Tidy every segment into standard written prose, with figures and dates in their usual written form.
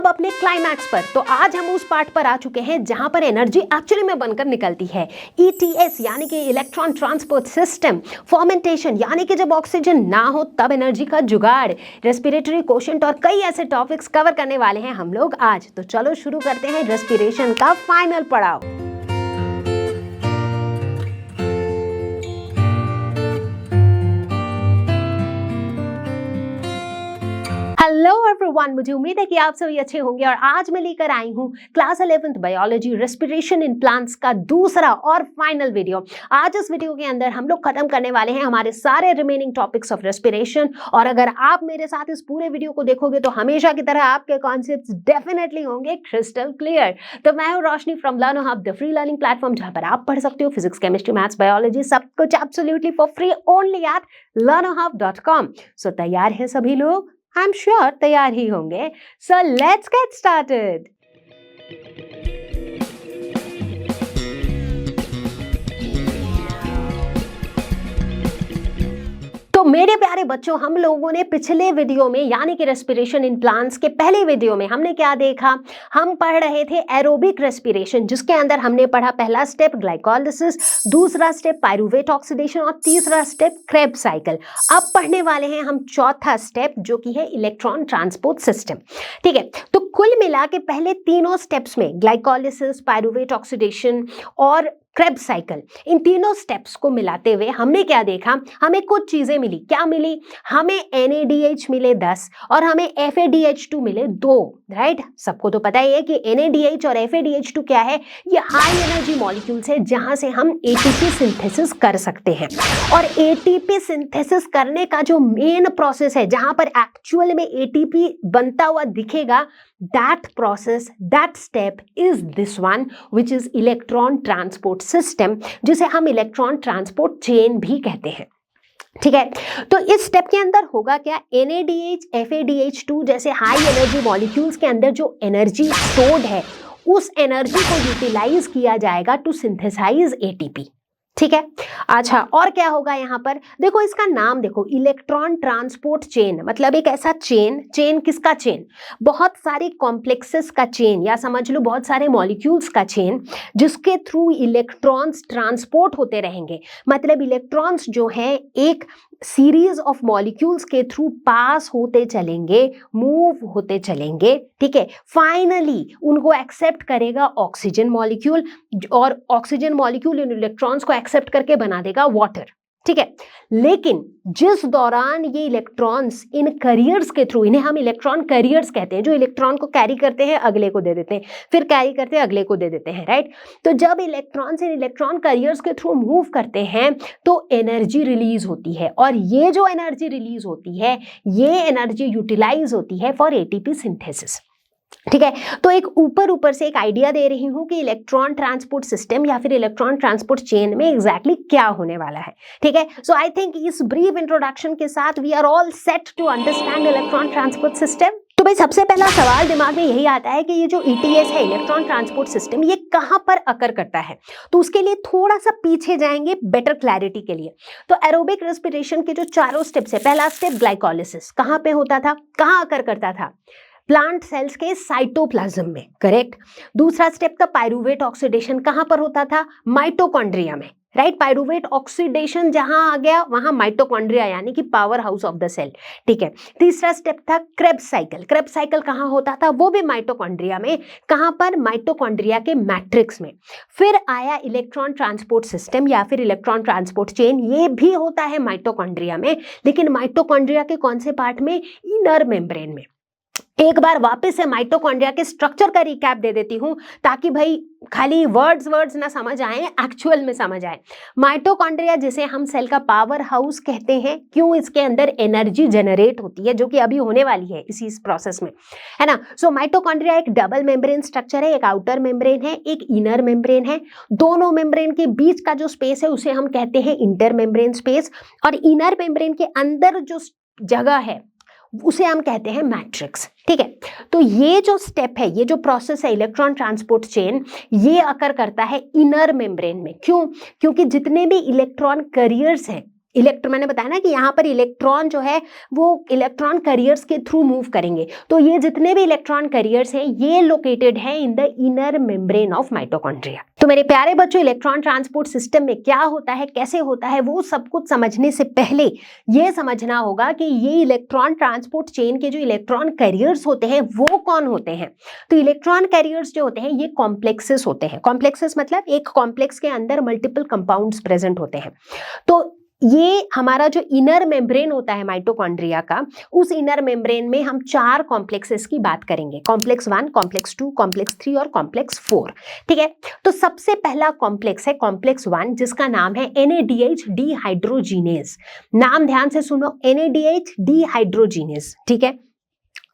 अपने क्लाइमैक्स पर। तो आज हम उस पार्ट पर आ चुके हैं जहां पर एनर्जी एक्चुअली में बनकर निकलती है। ETS यानी कि इलेक्ट्रॉन ट्रांसपोर्ट सिस्टम, फर्मेंटेशन यानी कि जब ऑक्सीजन ना हो तब एनर्जी का जुगाड़, रेस्पिरेटरी कोशेंट और कई ऐसे टॉपिक्स कवर करने वाले हैं हम लोग आज। तो चलो शुरू करते हैं रेस्पिरेशन का फाइनल पड़ाव। हेलो एवरीवन, मुझे उम्मीद है कि आप सभी अच्छे होंगे और आज मैं लेकर आई हूँ class 11th biology respiration in plants का दूसरा और फाइनल वीडियो। आज इस वीडियो के अंदर हम लोग खत्म करने वाले हैं हमारे सारे रिमेनिंग टॉपिक्स ऑफ रेस्पिरेशन। और अगर आप मेरे साथ इस पूरे वीडियो को देखोगे तो हमेशा की तरह आपके कॉन्सेप्ट्स डेफिनेटली होंगे क्रिस्टल क्लियर। तो मैं हूँ Roshni from Learno Hub, the free learning platform, जहाँ पर आप पढ़ सकते हो फिजिक्स, केमिस्ट्री, मैथ्स, बायोलॉजी, सब कुछ absolutely for free only at learnohub.com। So तैयार हैं सभी लोग? I'm sure तैयार ही होंगे। So let's get started। तो मेरे प्यारे बच्चों, हम लोगों ने पिछले वीडियो में यानी कि रेस्पिरेशन इन प्लांट्स के पहले वीडियो में हमने क्या देखा? हम पढ़ रहे थे एरोबिक रेस्पिरेशन, जिसके अंदर हमने पढ़ा पहला स्टेप ग्लाइकोलिसिस, दूसरा स्टेप पाइरूवेट ऑक्सीडेशन और तीसरा स्टेप क्रेब्स साइकिल। अब पढ़ने वाले हैं हम चौथा स्टेप, जो कि है इलेक्ट्रॉन ट्रांसपोर्ट सिस्टम। ठीक है, तो कुल मिला के पहले तीनों स्टेप्स में ग्लाइकोलिसिस, पाइरूवेट ऑक्सीडेशन और क्रेब्स साइकिल, इन तीनों स्टेप्स को मिलाते हुए हमने क्या देखा? हमें कुछ चीजें मिली। क्या मिली? हमें NADH मिले 10 और हमें FADH2 मिले 2। राइट, सबको तो पता ही है कि NADH और FADH2 क्या है? ये हाई एनर्जी मॉलिक्यूल्स है जहां से हम ATP सिंथेसिस कर सकते हैं। और ATP सिंथेसिस करने का जो मेन प्रोसेस है, जहां पर एक्चुअल में ATP बनता हुआ दिखेगा, that process, that step is this one, which is electron transport system, जिसे हम इलेक्ट्रॉन ट्रांसपोर्ट चेन भी कहते हैं। ठीक है, तो इस स्टेप के अंदर होगा क्या? NADH, FADH2 जैसे हाई एनर्जी मॉलिक्यूल्स के अंदर जो एनर्जी स्टोर्ड है, उस एनर्जी को यूटिलाइज किया जाएगा टू सिंथेसाइज ATP। ठीक है, अच्छा, और क्या होगा यहाँ पर? देखो इसका नाम देखो, इलेक्ट्रॉन ट्रांसपोर्ट चेन, मतलब एक ऐसा चेन किसका चेन? बहुत सारे कॉम्प्लेक्सेस का चेन, या समझ लो बहुत सारे मॉलिक्यूल्स का चेन, जिसके थ्रू इलेक्ट्रॉन्स ट्रांसपोर्ट होते रहेंगे। मतलब इलेक्ट्रॉन्स जो है एक सीरीज ऑफ मॉलिक्यूल्स के थ्रू पास होते चलेंगे, मूव होते चलेंगे। ठीक है, फाइनली उनको एक्सेप्ट करेगा ऑक्सीजन मॉलिक्यूल, और ऑक्सीजन मॉलिक्यूल इन इलेक्ट्रॉन्स को एक्सेप्ट करके बना देगा वाटर। ठीक है, लेकिन जिस दौरान ये इलेक्ट्रॉन्स इन कैरियर्स के थ्रू, इन्हें हम इलेक्ट्रॉन कैरियर्स कहते हैं, जो इलेक्ट्रॉन को कैरी करते हैं अगले को दे देते हैं, फिर कैरी करते हैं अगले को दे देते हैं। राइट, तो जब इलेक्ट्रॉन्स इन इलेक्ट्रॉन कैरियर्स के थ्रू मूव करते हैं तो एनर्जी रिलीज होती है, और ये जो एनर्जी रिलीज होती है, ये एनर्जी यूटिलाइज होती है फॉर ATP सिंथेसिस। ठीक है, तो एक ऊपर से एक आइडिया दे रही हूं कि इलेक्ट्रॉन ट्रांसपोर्ट सिस्टम या फिर इलेक्ट्रॉन ट्रांसपोर्ट चेन में एग्जैक्टली क्या होने वाला है। ठीक है, सो आई थिंक इस ब्रीफ इंट्रोडक्शन के साथ we are all set to understand electron transport system. तो भाई सबसे पहला सवाल दिमाग में यही आता है कि ये जो ETS है, इलेक्ट्रॉन ट्रांसपोर्ट सिस्टम, ये कहां पर अकर करता है? तो उसके लिए थोड़ा सा पीछे जाएंगे बेटर क्लैरिटी के लिए। तो एरोबिक रेस्पिरेशन के जो चारों स्टेप्स है, पहला स्टेप ग्लाइकोलिसिस, कहां पे होता था, कहां अकर करता था? प्लांट सेल्स के साइटोप्लाज्म में। करेक्ट। दूसरा स्टेप था पाइरूवेट ऑक्सीडेशन, कहां पर होता था? माइटोकॉन्ड्रिया में। राइट, पाइरूवेट ऑक्सीडेशन जहां आ गया वहां माइटोकॉन्ड्रिया यानी कि power house of the cell. ठीक है, तीसरा स्टेप था क्रेब्स साइकिल। क्रेब्स साइकिल कहां होता था? वो भी माइटोकॉन्ड्रिया में। कहां पर? माइटोकॉन्ड्रिया के मैट्रिक्स में। फिर आया इलेक्ट्रॉन ट्रांसपोर्ट सिस्टम या फिर इलेक्ट्रॉन ट्रांसपोर्ट चेन, ये भी होता है माइटोकॉन्ड्रिया में, लेकिन माइटोकॉन्ड्रिया के कौन से पार्ट में? इनर मेम्ब्रेन में। एक बार वापस से माइटोकॉन्ड्रिया के स्ट्रक्चर का रिकैप दे देती हूं, ताकि भाई खाली वर्ड्स ना समझ आए, एक्चुअल में समझ आए। माइटोकॉन्ड्रिया जिसे हम सेल का पावर हाउस कहते हैं, क्यों? इसके अंदर एनर्जी जनरेट होती है, जो कि अभी होने वाली है इसी प्रोसेस में, है ना। सो माइटोकॉन्ड्रिया एक डबल मेम्ब्रेन स्ट्रक्चर है, एक आउटर मेम्ब्रेन है, एक इनर मेम्ब्रेन है। दोनों मेम्ब्रेन के बीच का जो स्पेस है उसे हम कहते हैं इंटर मेम्ब्रेन स्पेस, और इनर मेम्ब्रेन के अंदर जो जगह है उसे हम कहते हैं मैट्रिक्स। ठीक है, तो ये जो स्टेप है, ये जो प्रोसेस है इलेक्ट्रॉन ट्रांसपोर्ट चेन, ये अकर करता है इनर मेम्ब्रेन में। क्यों? क्योंकि जितने भी इलेक्ट्रॉन कैरियर्स हैं मैंने बताया ना कि यहाँ पर इलेक्ट्रॉन जो है वो इलेक्ट्रॉन कैरियर्स के थ्रू मूव करेंगे, तो ये जितने भी इलेक्ट्रॉन कैरियर्स हैं ये लोकेटेड है in the inner membrane of mitochondria. तो मेरे प्यारे बच्चों, इलेक्ट्रॉन ट्रांसपोर्ट सिस्टम में क्या होता है, कैसे होता है, वो सब कुछ समझने से पहले ये समझना होगा कि ये इलेक्ट्रॉन ट्रांसपोर्ट चेन के जो इलेक्ट्रॉन कैरियर्स होते हैं वो कौन होते हैं। तो इलेक्ट्रॉन कैरियर्स जो होते हैं ये कॉम्प्लेक्सेस होते हैं। कॉम्प्लेक्सेस मतलब एक कॉम्प्लेक्स के अंदर मल्टीपल कंपाउंड्स प्रेजेंट होते हैं। तो ये हमारा जो इनर मेम्ब्रेन होता है माइटोकॉन्ड्रिया का, उस इनर मेम्ब्रेन में हम 4 कॉम्प्लेक्सेस की बात करेंगे, कॉम्प्लेक्स 1, कॉम्प्लेक्स 2, कॉम्प्लेक्स 3 और कॉम्प्लेक्स 4। ठीक है, तो सबसे पहला कॉम्प्लेक्स है कॉम्प्लेक्स 1, जिसका नाम है NADH डिहाइड्रोजिनेज। नाम ध्यान से सुनो, NADH डिहाइड्रोजिनेज। ठीक है,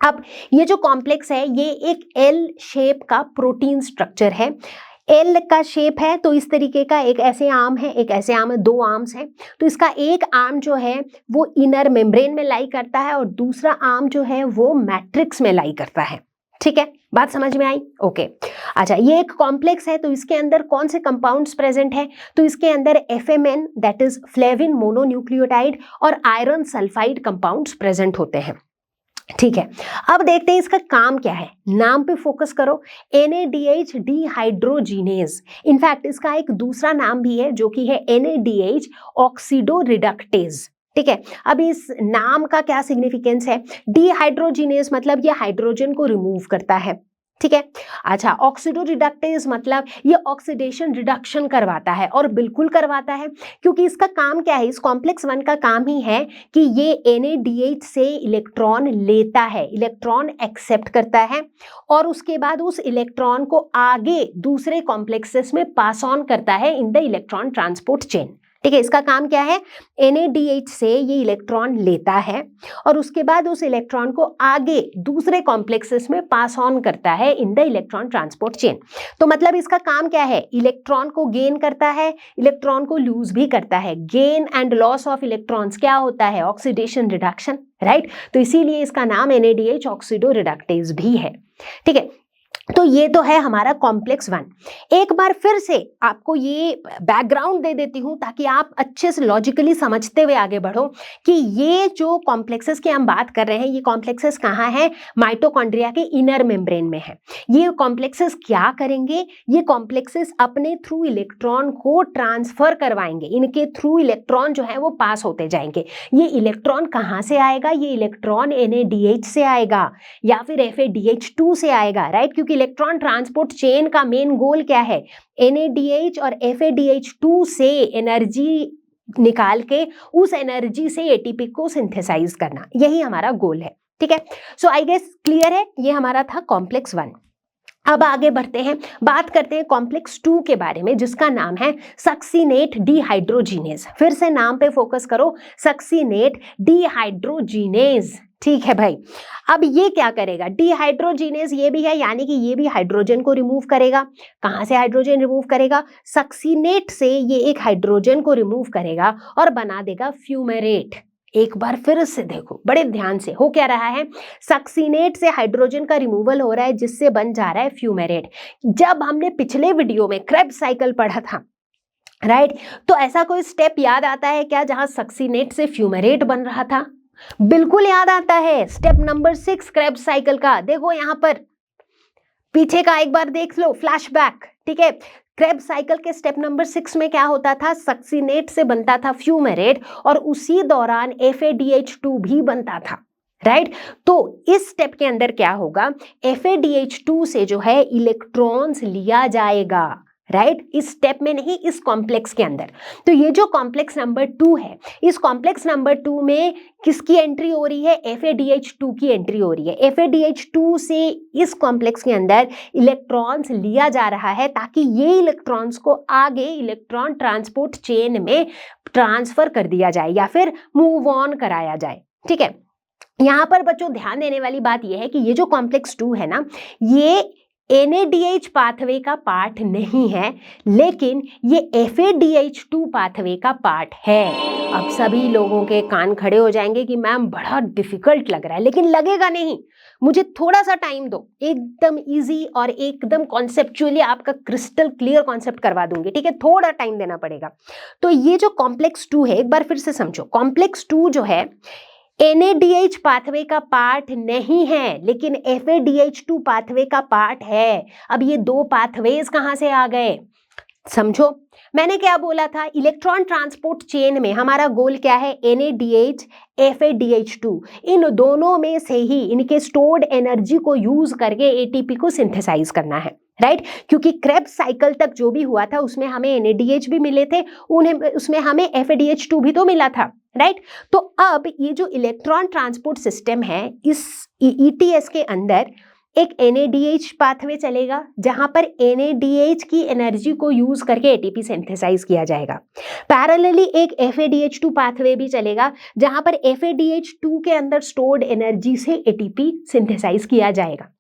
अब ये जो कॉम्प्लेक्स है ये एक एल शेप का प्रोटीन स्ट्रक्चर है। एल का शेप है तो इस तरीके का, एक ऐसे आर्म है, एक ऐसे आर्म है, 2 आर्म्स हैं। तो इसका एक आर्म जो है वो इनर मेम्ब्रेन में लाई करता है और दूसरा आर्म जो है वो मैट्रिक्स में लाई करता है। ठीक है, बात समझ में आई? ओके। अच्छा, ये एक कॉम्प्लेक्स है तो इसके अंदर कौन से कंपाउंड्स प्रेजेंट है? तो इसके अंदर FMN that is flavin mononucleotide और आयरन सल्फाइड कंपाउंड्स प्रेजेंट होते हैं। ठीक है, अब देखते हैं इसका काम क्या है। नाम पे फोकस करो, NADH डिहाइड्रोजिनेज। इनफैक्ट इसका एक दूसरा नाम भी है जो कि है NADH ऑक्सीडोरिडक्टेज। ठीक है, अब इस नाम का क्या सिग्निफिकेंस है? डिहाइड्रोजिनेज मतलब ये हाइड्रोजन को रिमूव करता है। ठीक है, अच्छा, ऑक्सीडोरिडक्टेज मतलब ये ऑक्सीडेशन रिडक्शन करवाता है, और बिल्कुल करवाता है क्योंकि इसका काम क्या है, इस कॉम्प्लेक्स 1 का काम ही है कि ये NADH से इलेक्ट्रॉन लेता है, इलेक्ट्रॉन एक्सेप्ट करता है और उसके बाद उस इलेक्ट्रॉन को आगे दूसरे कॉम्प्लेक्सेस में पास ऑन करता है in the electron transport chain. ठीक है, इसका काम क्या है? NADH से ये इलेक्ट्रॉन लेता है और उसके बाद उस इलेक्ट्रॉन को आगे दूसरे कॉम्प्लेक्सेस में पास ऑन करता है in the electron transport chain. तो मतलब इसका काम क्या है? इलेक्ट्रॉन को गेन करता है, इलेक्ट्रॉन को लूज भी करता है। Gain and loss of electrons क्या होता है? Oxidation reduction, right? तो इसीलिए इसका नाम NADH ऑक्सीडोरिडक्टेज भी है। ठीक है, तो ये तो है हमारा कॉम्प्लेक्स 1। एक बार फिर से आपको ये बैकग्राउंड दे देती हूँ ताकि आप अच्छे से लॉजिकली समझते हुए आगे बढ़ो कि ये जो कॉम्प्लेक्सेस की हम बात कर रहे हैं, ये कॉम्प्लेक्सेस कहाँ हैं? माइटोकॉन्ड्रिया के इनर मेम्ब्रेन में है। ये कॉम्प्लेक्सेस क्या करेंगे? ये कॉम्प्लेक्सेस अपने थ्रू इलेक्ट्रॉन को ट्रांसफर करवाएंगे, इनके थ्रू इलेक्ट्रॉन जो है वो पास होते जाएंगे। ये इलेक्ट्रॉन कहाँ से आएगा? ये इलेक्ट्रॉन NADH से आएगा या फिर FADH2 से आएगा, राइट? क्योंकि इलेक्ट्रॉन ट्रांसपोर्ट चेन का मेन गोल क्या है? NADH और FADH2 से एनर्जी निकाल के उस एनर्जी से ATP को सिंथेसाइज करना, यही हमारा गोल है। ठीक है, सो आई गेस क्लियर है। ये हमारा था कॉम्प्लेक्स 1। अब आगे बढ़ते हैं, बात करते हैं कॉम्प्लेक्स 2 के बारे में, जिसका नाम है सक्सीनेट डिहाइड्रोजिनेज। फिर से नाम पे फोकस करो, सक्सीनेट डिहाइड्रोजिनेज। ठीक है भाई, अब ये क्या करेगा? डिहाइड्रोजिनेज ये भी है, यानी कि ये भी हाइड्रोजन को रिमूव करेगा। कहाँ से हाइड्रोजन रिमूव करेगा? सक्सीनेट से ये एक हाइड्रोजन को रिमूव करेगा और बना देगा फ्यूमेरेट। एक बार फिर से देखो बड़े ध्यान से, हो क्या रहा है? सक्सीनेट से हाइड्रोजन का रिमूवल हो रहा है जिससे बन जा रहा है फ्यूमेरेट। जब हमने पिछले वीडियो में क्रेब्स साइकिल पढ़ा था, राइट, तो ऐसा कोई स्टेप याद आता है क्या जहां सक्सीनेट से फ्यूमेरेट बन रहा था? बिल्कुल याद आता है, स्टेप नंबर 6 क्रेब्स साइकिल का। देखो यहां पर पीछे का एक बार देख लो, फ्लैशबैक। ठीक है, क्रेब्स साइकिल के स्टेप नंबर 6 में क्या होता था? सक्सीनेट से बनता था फ्यूमेरेट और उसी दौरान FADH2 भी बनता था, राइट? तो इस स्टेप के अंदर क्या होगा? FADH2 से जो है इलेक्ट्रॉन्स लिया जाएगा, राइट? इस स्टेप में नहीं, इस कॉम्प्लेक्स के अंदर। तो ये जो कॉम्प्लेक्स नंबर 2 है, इस कॉम्प्लेक्स नंबर 2 में किसकी एंट्री हो रही है? FADH2 की एंट्री हो रही है। FADH2 से इस कॉम्प्लेक्स के अंदर इलेक्ट्रॉन्स लिया जा रहा है ताकि ये इलेक्ट्रॉन्स को आगे इलेक्ट्रॉन ट्रांसपोर्ट चेन में ट्रांसफर कर दिया जाए या फिर मूव ऑन कराया जाए। ठीक है, यहाँ पर बच्चों ध्यान देने वाली बात यह है कि ये जो कॉम्प्लेक्स 2 है ना, ये NADH पाथवे का पार्ट नहीं है, लेकिन ये FADH2 पाथवे का पार्ट है। अब सभी लोगों के कान खड़े हो जाएंगे कि मैम बड़ा डिफिकल्ट लग रहा है, लेकिन लगेगा नहीं, मुझे थोड़ा सा टाइम दो, एकदम इजी और एकदम कॉन्सेप्चुअली आपका क्रिस्टल क्लियर कॉन्सेप्ट करवा दूंगी, ठीक है, थोड़ा टाइम देना पड़ेगा। तो ये जो कॉम्प्लेक्स 2 है, एक बार फिर से समझो, कॉम्प्लेक्स 2 जो है NADH पाथवे का पार्ट नहीं है, लेकिन FADH2 पाथवे का पार्ट है। अब ये दो पाथवेज कहां से आ गए, समझो मैंने क्या बोला था, इलेक्ट्रॉन ट्रांसपोर्ट चेन में हमारा गोल क्या है, NADH FADH2, इन दोनों में से ही इनके स्टोर्ड एनर्जी को यूज करके ATP को सिंथेसाइज करना है, राइट। क्योंकि क्रेब्स साइकिल तक जो भी हुआ था उसमें हमें NADH भी मिले थे, उसमें हमें FADH2 भी तो मिला था, राइट। तो अब ये जो इलेक्ट्रॉन ट्रांसपोर्ट सिस्टम है, इस ETS के अंदर एक NADH पाथवे चलेगा जहां पर NADH की एनर्जी को यूज करके ATP सिंथेसाइज किया जाएगा। पैरेलली एक FADH2 पाथवे भी चलेगा जहां पर FADH2 के अंदर स्टोर्ड एनर्जी से ATP सिंथेसाइज किया जाएगा,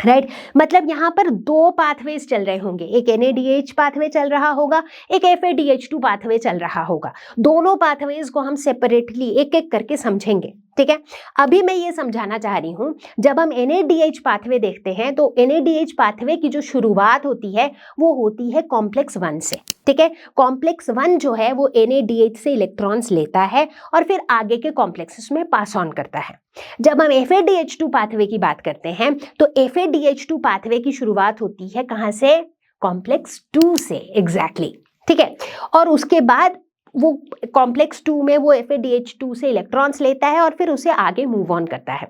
राइट। मतलब यहाँ पर दो पाथवेज चल रहे होंगे, एक NADH पाथवे चल रहा होगा, एक FADH2 पाथवे चल रहा होगा। दोनों पाथवेज को हम सेपरेटली एक एक करके समझेंगे, ठीक है। अभी मैं ये समझाना चाह रही हूँ, जब हम NADH पाथवे देखते हैं तो NADH पाथवे की जो शुरुआत होती है वो होती है कॉम्प्लेक्स 1 से, ठीक है। कॉम्प्लेक्स 1 जो है वो NADH से इलेक्ट्रॉन्स लेता है और फिर आगे के कॉम्प्लेक्सेस में पास ऑन करता है। जब हम FADH2 पाथवे की बात करते हैं तो FADH2 पाथवे की शुरुआत होती है कहां से, कॉम्प्लेक्स 2 से, एग्जैक्टली, ठीक है। और उसके बाद वो कॉम्प्लेक्स 2 में वो FADH2 से इलेक्ट्रॉन्स लेता है और फिर उसे आगे मूव ऑन करता है।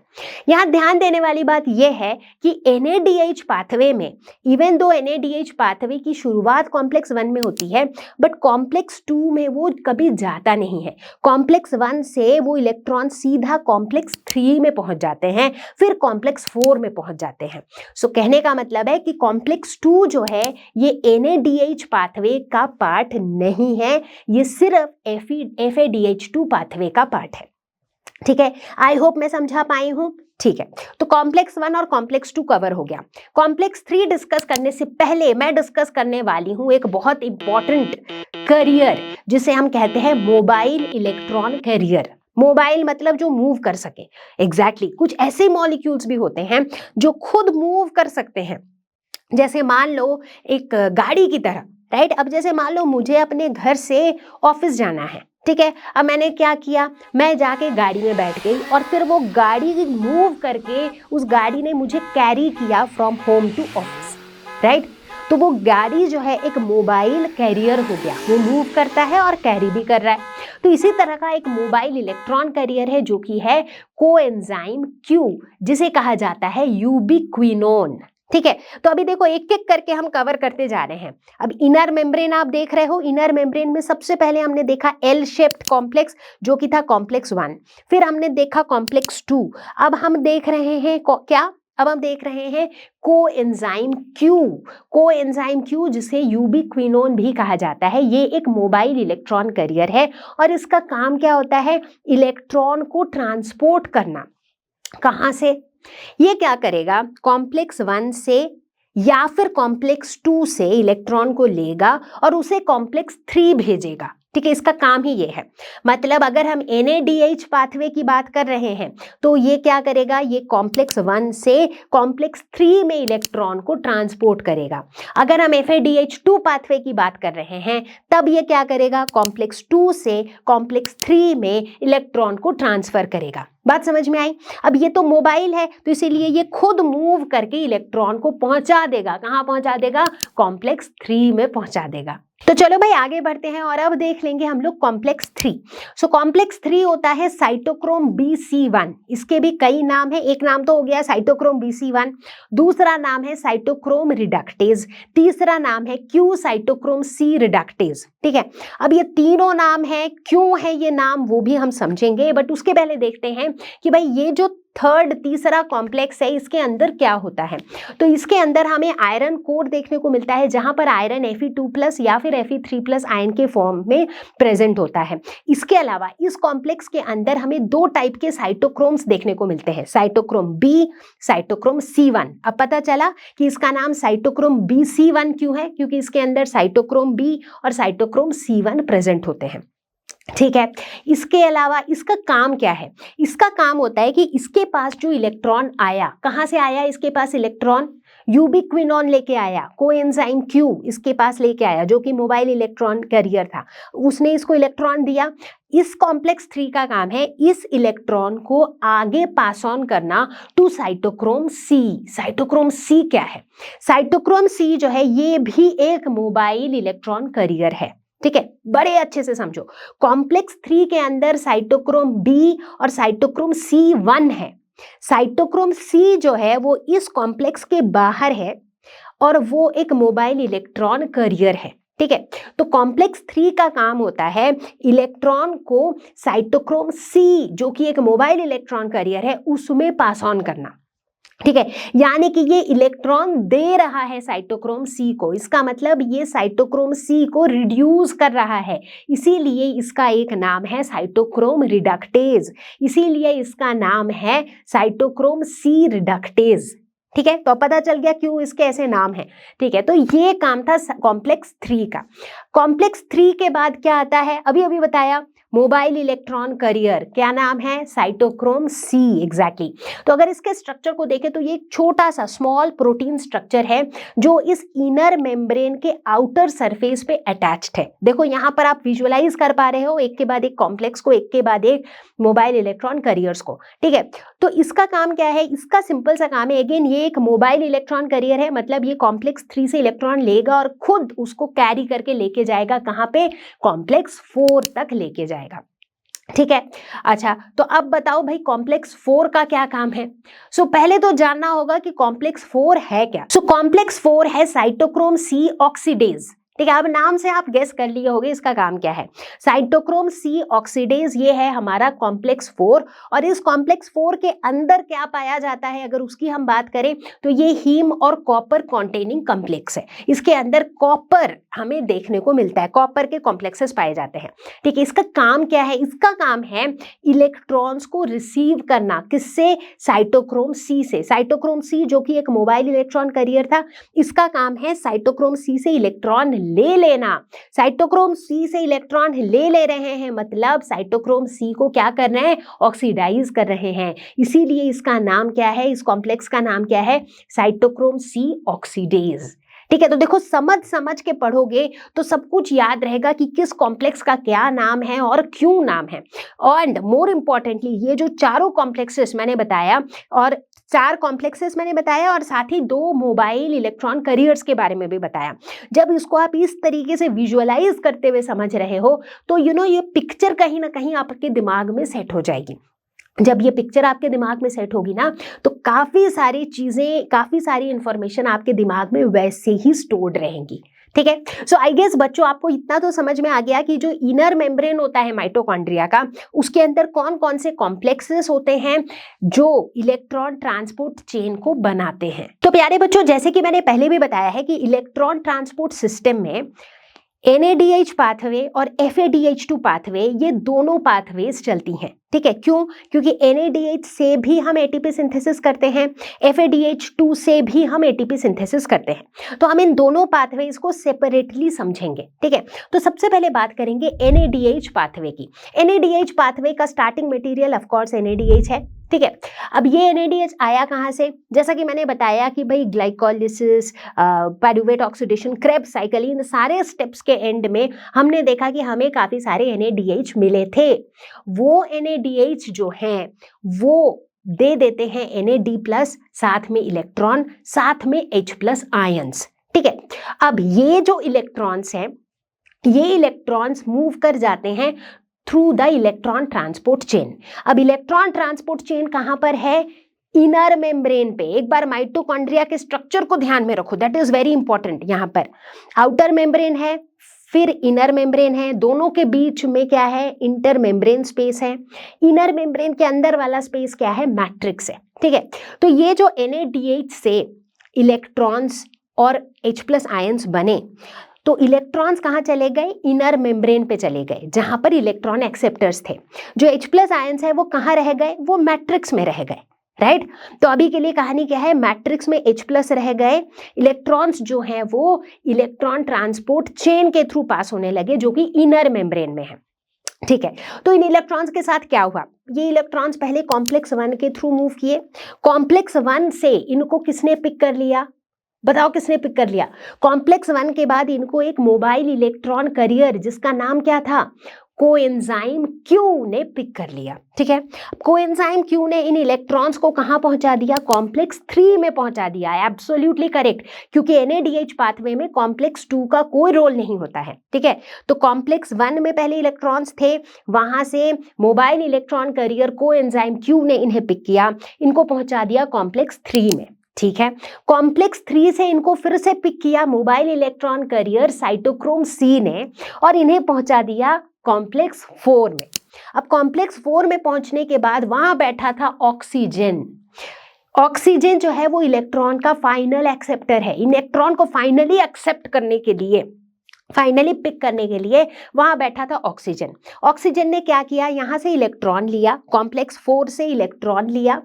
यहाँ ध्यान देने वाली बात यह है कि NADH पाथवे में, इवन दो NADH पाथवे की शुरुआत कॉम्प्लेक्स 1 में होती है, बट कॉम्प्लेक्स 2 में वो कभी जाता नहीं है। कॉम्प्लेक्स 1 से वो इलेक्ट्रॉन सीधा कॉम्प्लेक्स 3 में पहुंच जाते हैं, फिर कॉम्प्लेक्स 4 में पहुंच जाते हैं। सो कहने का मतलब है कि कॉम्प्लेक्स 2 जो है ये NADH पाथवे का पार्ट नहीं है, ये सिर्फ FADH2 पाथवे का पार्ट है, ठीक है। आई होप मैं समझा पाई हूं, ठीक है। तो कॉम्प्लेक्स 1 और कॉम्प्लेक्स 2 कवर हो गया। कॉम्प्लेक्स 3 डिस्कस करने से पहले मैं डिस्कस करने वाली हूं एक बहुत इंपॉर्टेंट कैरियर, जिसे हम कहते हैं मोबाइल इलेक्ट्रॉन कैरियर। मोबाइल मतलब जो मूव कर सके, एग्जैक्टली। कुछ ऐसे मॉलिक्यूल्स भी होते हैं जो खुद मूव कर सकते हैं, जैसे मान लो एक गाड़ी की तरह, राइट। अब जैसे मान लो मुझे अपने घर से ऑफिस जाना है, ठीक है। अब मैंने क्या किया, मैं जाके गाड़ी में बैठ गई और फिर वो गाड़ी मूव करके उस गाड़ी ने मुझे कैरी किया from home to office, right. तो वो गाड़ी जो है एक मोबाइल कैरियर हो गया, वो मूव करता है और कैरी भी कर रहा है। तो इसी तरह का एक मोबाइल इलेक्ट्रॉन कैरियर है जो कि है कोएंजाइम Q, जिसे कहा जाता है यूबिक्विनोन, ठीक है। तो अभी देखो एक एक करके हम कवर करते जा रहे हैं। अब इनर मेम्ब्रेन आप देख रहे हो, इनर मेम्ब्रेन में सबसे पहले हमने देखा एल शेप्ड कॉम्प्लेक्स जो कि था कॉम्प्लेक्स 1, फिर हमने देखा कॉम्प्लेक्स 2, अब हम देख रहे हैं क्या, अब हम देख रहे हैं कोएंजाइम Q, जिसे यूबिक्विनोन भी कहा जाता है। ये एक मोबाइल इलेक्ट्रॉन कैरियर है और इसका काम क्या होता है, इलेक्ट्रॉन को ट्रांसपोर्ट करना। कहां से, ये क्या करेगा, कॉम्प्लेक्स 1 से या फिर कॉम्प्लेक्स 2 से इलेक्ट्रॉन को लेगा और उसे कॉम्प्लेक्स 3 भेजेगा, ठीक है। इसका काम ही ये है। मतलब अगर हम NADH पाथवे की बात कर रहे हैं तो ये क्या करेगा, ये कॉम्प्लेक्स 1 से कॉम्प्लेक्स 3 में इलेक्ट्रॉन को ट्रांसपोर्ट करेगा। अगर हम FADH2 पाथवे की बात कर रहे हैं तब ये क्या करेगा, कॉम्प्लेक्स 2 से कॉम्प्लेक्स 3 में इलेक्ट्रॉन को ट्रांसफर करेगा। बात समझ में आई। अब ये तो मोबाइल है तो इसीलिए ये खुद मूव करके इलेक्ट्रॉन को पहुंचा देगा, कहां पहुंचा देगा, कॉम्प्लेक्स 3 में पहुंचा देगा। तो चलो भाई आगे बढ़ते हैं और अब देख लेंगे हम लोग कॉम्प्लेक्स 3। सो कॉम्प्लेक्स 3 होता है साइटोक्रोम BC1। इसके भी कई नाम है, एक नाम तो हो गया साइटोक्रोम BC1, दूसरा नाम है साइटोक्रोम रिडक्टेज, तीसरा नाम है Q साइटोक्रोम C रिडक्टेज, ठीक है। अब ये तीनों नाम है, क्यों है ये नाम वो भी हम समझेंगे, बट उसके पहले देखते हैं कि भाई ये जो थर्ड तीसरा कॉम्प्लेक्स है इसके अंदर क्या होता है। तो इसके अंदर हमें आयरन कोर देखने को मिलता है, जहां पर आयरन Fe2+ या फिर Fe3+ आयन के फॉर्म में प्रेजेंट होता है। इसके अलावा इस कॉम्प्लेक्स के अंदर हमें दो टाइप के साइटोक्रोम्स देखने को मिलते हैं, साइटोक्रोम बी, साइटोक्रोम C1। अब पता चला कि इसका नाम साइटोक्रोम BC1 क्यों है, क्योंकि इसके अंदर साइटोक्रोम बी और साइटोक्रोम C1 प्रेजेंट होते हैं। ठीक है, इसके अलावा इसका काम क्या है? इसका काम होता है कि इसके पास जो इलेक्ट्रॉन आया, कहाँ से आया इसके पास इलेक्ट्रॉन? यूबिक्विनोन लेके आया, कोएंजाइम Q इसके पास लेके आया, जो कि मोबाइल इलेक्ट्रॉन कैरियर था, उसने इसको इलेक्ट्रॉन दिया। इस कॉम्प्लेक्स 3 का काम है इस इलेक्ट्रॉन को आगे पास ऑन करना to cytochrome C। Cytochrome C क्या है? साइटोक्रोम C जो है ये भी एक मोबाइल इलेक्ट्रॉन कैरियर है। ठीक है, बड़े अच्छे से समझो, कॉम्प्लेक्स 3 के अंदर साइटोक्रोम बी और साइटोक्रोम C1 है। साइटोक्रोम C जो है वो इस कॉम्प्लेक्स के बाहर है और वो एक मोबाइल इलेक्ट्रॉन कैरियर है। ठीक है, तो कॉम्प्लेक्स 3 का काम होता है इलेक्ट्रॉन को साइटोक्रोम C जो कि एक मोबाइल इलेक्ट्रॉन कैरियर है उसमें पास ऑन करना। ठीक है, यानी कि ये इलेक्ट्रॉन दे रहा है साइटोक्रोम C को, इसका मतलब ये साइटोक्रोम C को रिड्यूस कर रहा है, इसीलिए इसका एक नाम है साइटोक्रोम रिडक्टेज, इसीलिए इसका नाम है साइटोक्रोम C रिडक्टेज। ठीक है, तो पता चल गया क्यों इसके ऐसे नाम है। ठीक है, तो ये काम था कॉम्प्लेक्स 3 का। कॉम्प्लेक्स 3 के बाद क्या आता है? अभी अभी बताया, मोबाइल इलेक्ट्रॉन कैरियर, क्या नाम है? Cytochrome C। एग्जैक्टली। तो अगर इसके स्ट्रक्चर को देखें तो ये एक छोटा सा स्मॉल प्रोटीन स्ट्रक्चर है जो इस इनर मेम्ब्रेन के आउटर सरफेस पे अटैच्ड है। देखो यहाँ पर आप विजुअलाइज कर पा रहे हो एक के बाद एक कॉम्प्लेक्स को, एक के बाद एक मोबाइल इलेक्ट्रॉन कैरियर्स को। ठीक है, तो इसका काम क्या है? इसका सिंपल सा काम है, अगेन ये एक मोबाइल इलेक्ट्रॉन कैरियर है, मतलब ये कॉम्प्लेक्स 3 से इलेक्ट्रॉन लेगा और खुद उसको कैरी करके लेके जाएगा कहाँ पे? कॉम्प्लेक्स 4 तक लेके जाएगा। ठीक है, अच्छा तो अब बताओ भाई कॉम्प्लेक्स 4 का क्या काम है? सो पहले तो जानना होगा कि कॉम्प्लेक्स 4 है क्या। सो कॉम्प्लेक्स 4 है साइटोक्रोम C ऑक्सीडेज। ठीक है, अब नाम से आप गेस कर लिए होंगे इसका काम क्या है। साइटोक्रोम C ऑक्सीडेज ये है हमारा कॉम्प्लेक्स 4, और इस कॉम्प्लेक्स 4 के अंदर क्या पाया जाता है अगर उसकी हम बात करें तो ये हीम और कॉपर कॉन्टेनिंग कॉम्प्लेक्स है। इसके अंदर कॉपर हमें देखने को मिलता है, कॉपर के कॉम्प्लेक्सेस पाए जाते हैं। ठीक है, इसका काम क्या है? इसका काम है इलेक्ट्रॉन्स को रिसीव करना, किससे? साइटोक्रोम C से। साइटोक्रोम C जो कि एक मोबाइल इलेक्ट्रॉन कैरियर था, इसका काम है साइटोक्रोम C से इलेक्ट्रॉन ले लेना। साइटोक्रोम C से इलेक्ट्रॉन ले रहे हैं, मतलब साइटोक्रोम C को क्या कर रहे हैं? ऑक्सीडाइज कर रहे हैं, इसीलिए इसका नाम क्या है? इस कॉम्प्लेक्स का नाम क्या है? Cytochrome C oxidase. ठीक है, तो देखो समझ के पढ़ोगे तो सब कुछ याद रहेगा कि किस कॉम्प्लेक्स का क्या नाम है और क्यों नाम है। एंड मोर इम्पोर्टेंटली ये जो चारों कॉम्प्लेक्सेस मैंने बताया, और 4 कॉम्प्लेक्सेस मैंने बताया और साथ ही 2 मोबाइल इलेक्ट्रॉन कैरियर्स के बारे में भी बताया, जब इसको आप इस तरीके से विजुअलाइज करते हुए समझ रहे हो तो ये पिक्चर कहीं ना कहीं आपके दिमाग में सेट हो जाएगी। जब ये पिक्चर आपके दिमाग में सेट होगी ना तो काफ़ी सारी चीज़ें, काफ़ी सारी इंफॉर्मेशन आपके दिमाग में वैसे ही स्टोर्ड रहेंगी। ठीक है, सो आई गेस बच्चों आपको इतना तो समझ में आ गया कि जो इनर मेम्ब्रेन होता है माइटोकॉन्ड्रिया का, उसके अंदर कौन कौन से कॉम्प्लेक्सेस होते हैं जो इलेक्ट्रॉन ट्रांसपोर्ट चेन को बनाते हैं। तो प्यारे बच्चों, जैसे कि मैंने पहले भी बताया है कि इलेक्ट्रॉन ट्रांसपोर्ट सिस्टम में NADH पाथवे और FADH2 पाथवे, ये दोनों पाथवेज चलती हैं। ठीक है, क्यों? क्योंकि NADH से भी हम ATP सिंथेसिस करते हैं, FADH2 से भी हम ATP सिंथेसिस करते हैं, तो हम इन दोनों पाथवेज को सेपरेटली समझेंगे। ठीक है, तो सबसे पहले बात करेंगे NADH पाथवे की। NADH पाथवे का starting material of course NADH है। ठीक है, अब ये NADH आया कहाँ से? जैसा कि मैंने बताया कि भाई glycolysis, pyruvate oxidation, Krebs cycle, इन सारे स्टेप्स के एंड में हमने देखा कि हमें काफ़ी सारे NADH मिले थे। वो NADH जो हैं वो दे देते हैं NAD+, साथ में इलेक्ट्रॉन, साथ में H+ आयंस। ठीक है, अब ये जो इलेक्ट्रॉन्स हैं, ये इलेक्ट्रॉन्स मूव कर जाते हैं through the electron transport chain. अब इलेक्ट्रॉन ट्रांसपोर्ट चेन कहां पर है? इनर मेम्ब्रेन पे। एक बार माइटोकॉन्ड्रिया के स्ट्रक्चर को ध्यान में रखो, दैट इज वेरी इंपॉर्टेंट। यहां पर आउटर मेम्ब्रेन है, फिर इनर मेम्ब्रेन है, दोनों के बीच में क्या है, इंटर मेम्ब्रेन स्पेस है, इनर मेम्ब्रेन के अंदर वाला स्पेस क्या है, मैट्रिक्स है। ठीक है, तो ये जो NaDH से इलेक्ट्रॉन्स और H+ आयंस बने, तो इलेक्ट्रॉन्स कहाँ चले गए, इनर मेम्ब्रेन पे चले गए जहां पर इलेक्ट्रॉन एक्सेप्टर्स थे। जो H+ आयंस है वो कहाँ रह गए, वो मैट्रिक्स में रह गए, राइट। तो अभी के लिए कहानी क्या है, मैट्रिक्स में H+ रह गए, इलेक्ट्रॉन्स जो हैं वो इलेक्ट्रॉन ट्रांसपोर्ट चेन के थ्रू पास होने लगे जो कि इनर मेम्ब्रेन में है। ठीक है, तो इन इलेक्ट्रॉन्स के साथ क्या हुआ, ये इलेक्ट्रॉन्स पहले कॉम्प्लेक्स 1 के थ्रू मूव किए, कॉम्प्लेक्स 1 से इनको किसने पिक कर लिया, बताओ किसने पिक कर लिया। कॉम्प्लेक्स 1 के बाद इनको एक मोबाइल इलेक्ट्रॉन करियर जिसका नाम क्या था, कोएंजाइम Q ने पिक कर लिया। ठीक है, कोएंजाइम Q ने इन इलेक्ट्रॉन्स को कहां पहुंचा दिया, कॉम्प्लेक्स 3 में पहुंचा दिया। एब्सोल्युटली करेक्ट, क्योंकि NaDH पाथवे में कॉम्प्लेक्स 2 का कोई रोल नहीं होता है। ठीक है, तो कॉम्प्लेक्स 1 में पहले इलेक्ट्रॉन्स थे, वहां से mobile electron career coenzyme Q ने इन्हें पिक किया, इनको पहुंचा दिया कॉम्प्लेक्स 3 में। ठीक है, कॉम्प्लेक्स 3 से इनको फिर से पिक किया mobile electron career cytochrome C ने, और इन्हें पहुंचा दिया कॉम्प्लेक्स 4 में। अब कॉम्प्लेक्स 4 में पहुंचने के बाद वहां बैठा था ऑक्सीजन। ऑक्सीजन जो है वो इलेक्ट्रॉन का फाइनल एक्सेप्टर है, इलेक्ट्रॉन को फाइनली एक्सेप्ट करने के लिए, फाइनली पिक करने के लिए वहां बैठा था ऑक्सीजन। ऑक्सीजन ने क्या किया, यहां से इलेक्ट्रॉन लिया, कॉम्प्लेक्स 4 से इलेक्ट्रॉन लिया।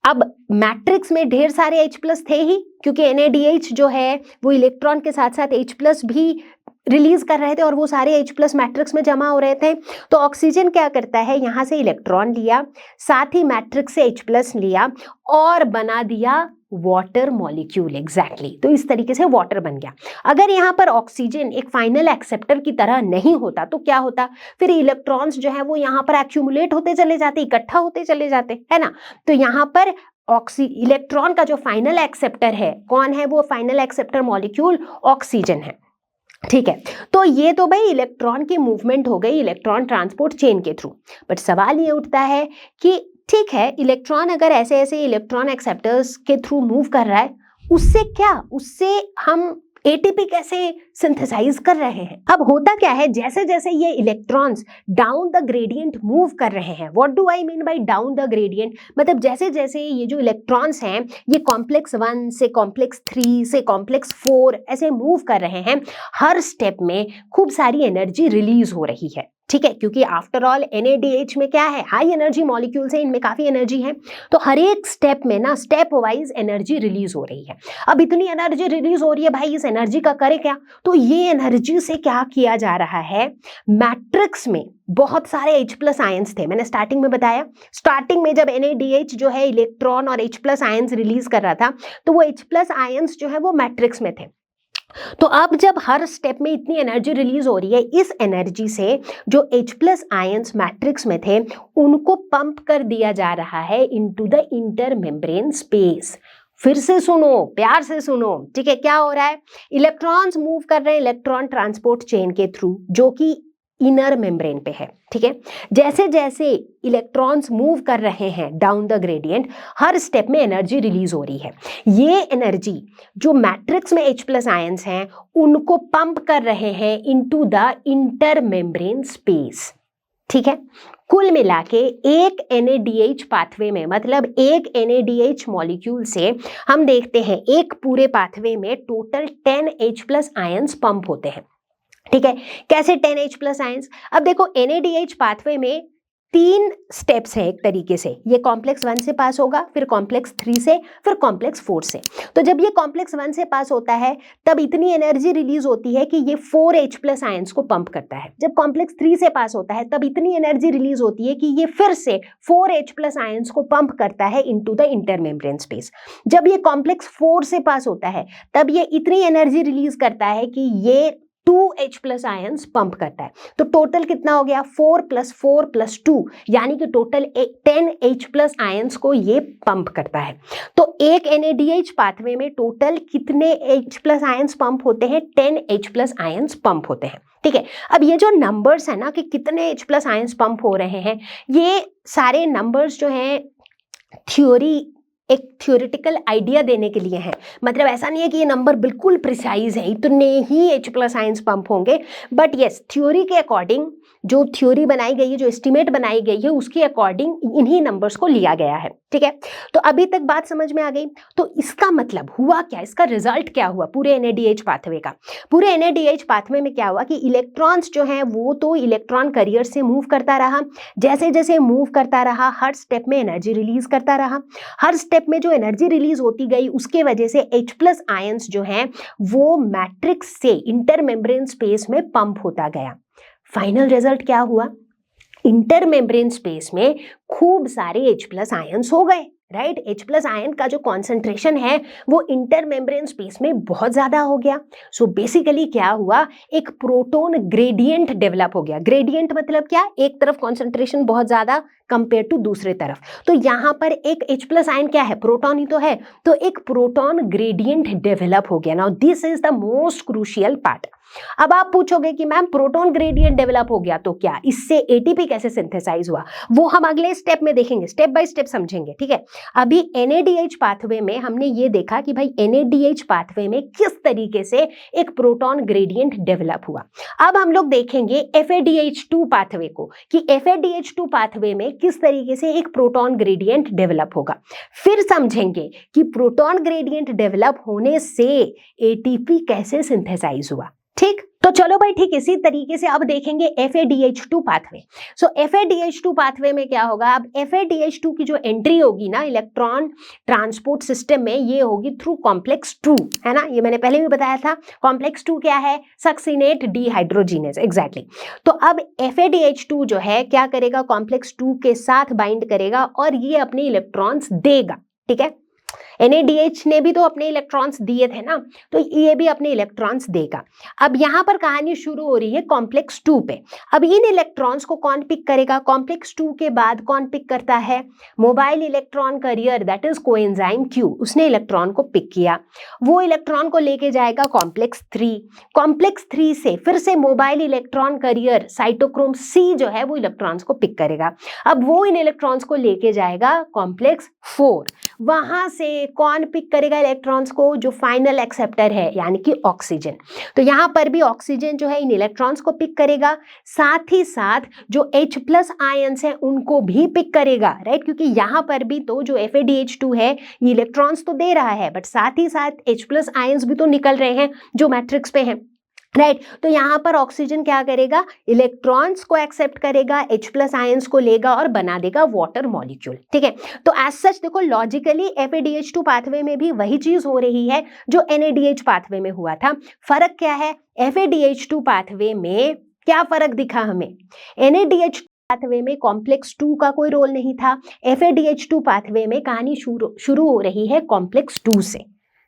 अब मैट्रिक्स में ढेर सारे H+ थे ही, क्योंकि NaDH जो है वो इलेक्ट्रॉन के साथ साथ H+ भी रिलीज कर रहे थे और वो सारे H+ मैट्रिक्स में जमा हो रहे थे। तो ऑक्सीजन क्या करता है, यहाँ से इलेक्ट्रॉन लिया, साथ ही मैट्रिक्स से H+ लिया और बना दिया वाटर मॉलिक्यूल। एग्जैक्टली, तो इस तरीके से वाटर बन गया। अगर यहाँ पर ऑक्सीजन एक फाइनल एक्सेप्टर की तरह नहीं होता तो क्या होता, फिर इलेक्ट्रॉन्स जो है वो यहाँ पर एक्यूमुलेट होते चले जाते, इकट्ठा होते चले जाते, है ना। तो यहाँ पर इलेक्ट्रॉन का जो फाइनल एक्सेप्टर है कौन है, वो फाइनल एक्सेप्टर मॉलिक्यूल ऑक्सीजन है। ठीक है, तो ये तो भाई इलेक्ट्रॉन की मूवमेंट हो गई इलेक्ट्रॉन ट्रांसपोर्ट चेन के थ्रू। बट सवाल ये उठता है कि ठीक है, इलेक्ट्रॉन अगर ऐसे ऐसे इलेक्ट्रॉन एक्सेप्टर्स के थ्रू मूव कर रहा है, उससे क्या, उससे हम ATP कैसे सिंथेसाइज कर रहे हैं। अब होता क्या है, जैसे जैसे ये electrons down the gradient move कर रहे हैं, what do I mean by down the gradient, मतलब जैसे जैसे ये जो इलेक्ट्रॉन्स हैं ये कॉम्प्लेक्स 1 से कॉम्प्लेक्स 3 से कॉम्प्लेक्स 4 ऐसे मूव कर रहे हैं, हर स्टेप में खूब सारी एनर्जी रिलीज हो रही है। ठीक है, क्योंकि आफ्टर ऑल NaDH में क्या है, हाई एनर्जी मॉलिक्यूल्स है, इनमें काफी एनर्जी है, तो हर एक स्टेप में ना स्टेप वाइज एनर्जी रिलीज हो रही है। अब इतनी एनर्जी रिलीज हो रही है भाई, इस एनर्जी का करे क्या, तो ये एनर्जी से क्या किया जा रहा है, मैट्रिक्स में बहुत सारे H+ आयंस थे, मैंने स्टार्टिंग में बताया। स्टार्टिंग में जब NaDH जो है इलेक्ट्रॉन और H+ आयंस रिलीज कर रहा था, तो वो H+ आयंस जो है वो मैट्रिक्स में थे। तो अब जब हर स्टेप में इतनी एनर्जी रिलीज हो रही है, इस एनर्जी से जो H+ आयंस मैट्रिक्स में थे उनको पंप कर दिया जा रहा है into the inter membrane space. फिर से सुनो, प्यार से सुनो, ठीक है, क्या हो रहा है, इलेक्ट्रॉन्स मूव कर रहे हैं इलेक्ट्रॉन ट्रांसपोर्ट चेन के थ्रू जो कि इनर मेम्ब्रेन पे है। ठीक है, जैसे जैसे इलेक्ट्रॉन्स मूव कर रहे हैं down the gradient, her step में एनर्जी रिलीज हो रही है। ये एनर्जी जो मैट्रिक्स में H+ आयंस हैं उनको पंप कर रहे हैं into the inter membrane space. ठीक है, कुल मिला के एक NaDH पाथवे में, मतलब एक NaDH मॉलिक्यूल से हम देखते हैं एक पूरे पाथवे में टोटल 10 H+ आयंस पंप होते हैं। ठीक है, कैसे 10 H+ आयंस, अब देखो NaDH पाथवे में 3 स्टेप्स हैं एक तरीके से, ये कॉम्प्लेक्स 1 से पास होगा, फिर कॉम्प्लेक्स 3 से, फिर कॉम्प्लेक्स 4 से। तो जब ये कॉम्प्लेक्स 1 से पास होता है तब इतनी एनर्जी रिलीज होती है कि ये 4 H+ आयंस को पंप करता है। जब कॉम्प्लेक्स 3 से पास होता है तब इतनी एनर्जी रिलीज होती है कि ये फिर से 4 H+ आयंस को पंप करता है into the inter membrane space. जब ये कॉम्प्लेक्स 4 से पास होता है तब ये इतनी एनर्जी रिलीज करता है कि ये 2 H+ आयंस पंप करता है। तो टोटल कितना हो गया, 4 + 4 + 2, यानी कि टोटल 10 H+ आयंस को ये पंप करता है। तो एक NaDH पाथवे में टोटल कितने H+ आयंस पंप होते हैं, 10 H+ आयंस पंप होते हैं। ठीक है, अब ये जो नंबर्स है ना कि कितने H+ आयंस पंप हो रहे हैं, ये सारे नंबर्स जो हैं थ्योरी एक थ्योरेटिकल आइडिया देने के लिए हैं। मतलब ऐसा नहीं है कि ये नंबर बिल्कुल प्रिसाइज है, इतने ही H+ आयंस पंप होंगे, बट यस थ्योरी के अकॉर्डिंग, जो थ्योरी बनाई गई है, जो एस्टिमेट बनाई गई है, उसके अकॉर्डिंग इन्हीं नंबर्स को लिया गया है। ठीक है, तो अभी तक बात समझ में आ गई। तो इसका मतलब हुआ क्या, इसका रिजल्ट क्या हुआ पूरे NADH पाथवे का? पूरे NADH पाथवे में क्या हुआ कि इलेक्ट्रॉन्स जो हैं वो तो इलेक्ट्रॉन कैरियर से मूव करता रहा, जैसे जैसे मूव करता रहा हर स्टेप में एनर्जी रिलीज करता रहा। हर स्टेप में जो एनर्जी रिलीज होती गई उसके वजह से H+ आयंस जो हैं वो मैट्रिक्स से इंटरमेम्ब्रेन स्पेस में पंप होता गया। फाइनल रिजल्ट क्या हुआ? इंटरमेम्ब्रेन स्पेस में खूब सारे H+ आयंस हो गए, राइट। H+ आयन का जो कॉन्सेंट्रेशन है वो इंटरमेम्ब्रेन स्पेस में बहुत ज्यादा हो गया। सो बेसिकली क्या हुआ, एक प्रोटॉन ग्रेडियंट डेवलप हो गया। ग्रेडियंट मतलब क्या, एक तरफ कॉन्सेंट्रेशन बहुत ज्यादा कंपेयर टू दूसरे तरफ। तो यहाँ पर एक H+ आयन क्या है, प्रोटॉन ही तो है, तो एक प्रोटॉन ग्रेडियंट डेवलप हो गया। Now this is the most crucial part. अब आप पूछोगे कि मैम प्रोटॉन ग्रेडियंट डेवलप हो गया तो क्या इससे एटीपी कैसे सिंथेसाइज हुआ, वो हम अगले स्टेप में देखेंगे, स्टेप बाय स्टेप समझेंगे। ठीक है, अभी NADH पाथवे में हमने ये देखा कि भाई NADH पाथवे में किस तरीके से एक प्रोटॉन ग्रेडियंट डेवलप हुआ। अब हम लोग देखेंगे FADH2 पाथवे को कि FADH2 पाथवे में किस तरीके से एक प्रोटॉन ग्रेडियंट डेवलप होगा। फिर समझेंगे कि प्रोटॉन ग्रेडियंट डेवलप होने से एटीपी कैसे सिंथेसाइज हुआ। ठीक, तो चलो भाई ठीक इसी तरीके से अब देखेंगे FADH2 पाथवे। सो FADH2 पाथवे में क्या होगा, अब FADH2 की जो एंट्री होगी ना इलेक्ट्रॉन ट्रांसपोर्ट सिस्टम में, ये होगी थ्रू कॉम्प्लेक्स 2, है ना, ये मैंने पहले भी बताया था। कॉम्प्लेक्स 2 क्या है, सक्सिनेट डिहाइड्रोजिनेज, एग्जैक्टली। तो अब FADH2 जो है क्या करेगा, कॉम्प्लेक्स 2 के साथ बाइंड करेगा और ये अपने इलेक्ट्रॉन्स देगा। ठीक है, NADH ने भी तो अपने इलेक्ट्रॉन्स दिए थे ना, तो ये भी अपने इलेक्ट्रॉन्स देगा। अब यहाँ पर कहानी शुरू हो रही है कॉम्प्लेक्स 2 पे। अब इन इलेक्ट्रॉन्स को कौन पिक करेगा, कॉम्प्लेक्स 2 के बाद कौन पिक करता है, mobile electron carrier that is coenzyme Q, उसने इलेक्ट्रॉन को पिक किया। वो इलेक्ट्रॉन को लेके जाएगा कॉम्प्लेक्स 3। कॉम्प्लेक्स 3 से फिर से mobile electron carrier cytochrome C जो है वो इलेक्ट्रॉन्स को पिक करेगा। अब वो इन इलेक्ट्रॉन्स को लेके जाएगा कॉम्प्लेक्स 4। वहां से कौन पिक करेगा इलेक्ट्रॉन्स को, जो फाइनल एक्सेप्टर है यानी कि ऑक्सीजन। तो यहां पर भी ऑक्सीजन जो है इन इलेक्ट्रॉन्स को पिक करेगा, साथ ही साथ जो H+ आयंस है उनको भी पिक करेगा, राइट, क्योंकि यहां पर भी तो जो FADH2 है ये इलेक्ट्रॉन्स तो दे रहा है, बट साथ ही साथ H+ आयंस भी तो निकल रहे हैं जो मैट्रिक्स पे हैं, राइट। तो यहाँ पर ऑक्सीजन क्या करेगा, इलेक्ट्रॉन्स को एक्सेप्ट करेगा, H+ आयंस को लेगा और बना देगा वाटर मॉलिक्यूल। ठीक है, तो एज सच देखो लॉजिकली FADH2 पाथवे में भी वही चीज हो रही है जो NADH पाथवे में हुआ था। फर्क क्या है, FADH2 पाथवे में क्या फर्क दिखा हमें, NADH पाथवे में कॉम्प्लेक्स 2 का कोई रोल नहीं था, FADH2 पाथवे में कहानी शुरू हो रही है कॉम्प्लेक्स 2 से।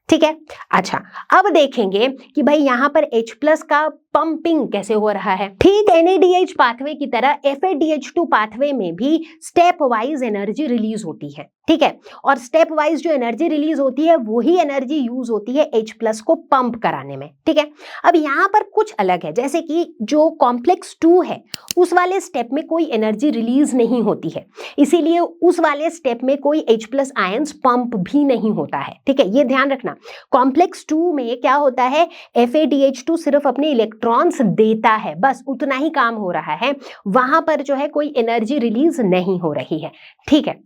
ठीक है, अच्छा अब देखेंगे कि भाई यहाँ पर H+ का पंपिंग कैसे हो रहा है। ठीक NADH पाथवे की तरह FADH2 पाथवे में भी स्टेप वाइज एनर्जी रिलीज होती है। ठीक है, और स्टेप वाइज जो एनर्जी रिलीज होती है वही एनर्जी यूज होती है H+ को पंप कराने में। ठीक है, अब यहाँ पर कुछ अलग है, जैसे कि जो कॉम्प्लेक्स 2 है उस वाले स्टेप में कोई एनर्जी रिलीज नहीं होती है, इसीलिए उस वाले स्टेप में कोई H+ आयंस पंप भी नहीं होता है। ठीक है, ये ध्यान रखना। कॉम्प्लेक्स 2 में क्या होता है, FADH2 सिर्फ अपने इलेक्ट्रॉन्स देता है, बस उतना ही काम हो रहा है, वहां पर जो है कोई एनर्जी रिलीज नहीं हो रही है। ठीक है,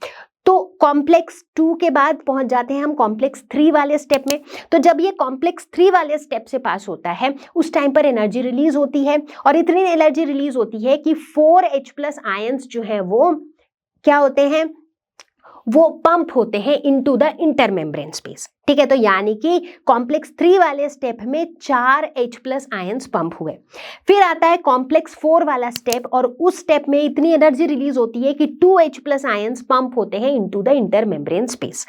तो कॉम्प्लेक्स 2 के बाद पहुंच जाते हैं हम कॉम्प्लेक्स 3 वाले स्टेप में। तो जब ये कॉम्प्लेक्स 3 वाले स्टेप से पास होता है उस टाइम पर एनर्जी रिलीज होती है, और इतनी एनर्जी रिलीज होती है कि 4 H+ आयंस जो है वो क्या होते हैं, वो पंप होते हैं इनटू द इंटरमेम्ब्रेन स्पेस। ठीक है, तो यानी कि कॉम्प्लेक्स 3 वाले स्टेप में 4 H+ आयंस पंप हुए। फिर आता है कॉम्प्लेक्स 4 वाला स्टेप, और उस स्टेप में इतनी एनर्जी रिलीज होती है कि 2 H+ आयंस पंप होते हैं इनटू द इंटरमेम्ब्रेन स्पेस।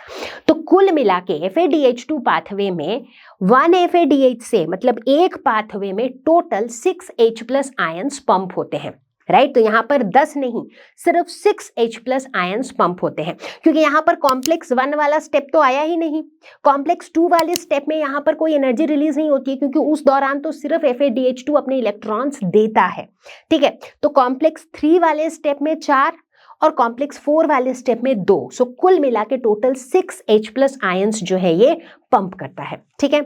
तो कुल मिला के FADH2 पाथवे में 1 FADH से मतलब एक पाथवे में टोटल 6 H+ आयंस पंप होते हैं, राइट। तो यहाँ पर 10 नहीं, सिर्फ 6 H+ आयंस पंप होते हैं, क्योंकि यहाँ पर कॉम्प्लेक्स 1 वाला स्टेप तो आया ही नहीं। कॉम्प्लेक्स 2 वाले स्टेप में यहाँ पर कोई एनर्जी रिलीज नहीं होती है, क्योंकि उस दौरान तो सिर्फ FADH2 अपने इलेक्ट्रॉन्स देता है। ठीक है, तो कॉम्प्लेक्स 3 वाले स्टेप में 4 और कॉम्प्लेक्स 4 वाले स्टेप में 2। सो कुल मिला के टोटल 6 H+ आयंस जो है ये पंप करता है, ठीक है।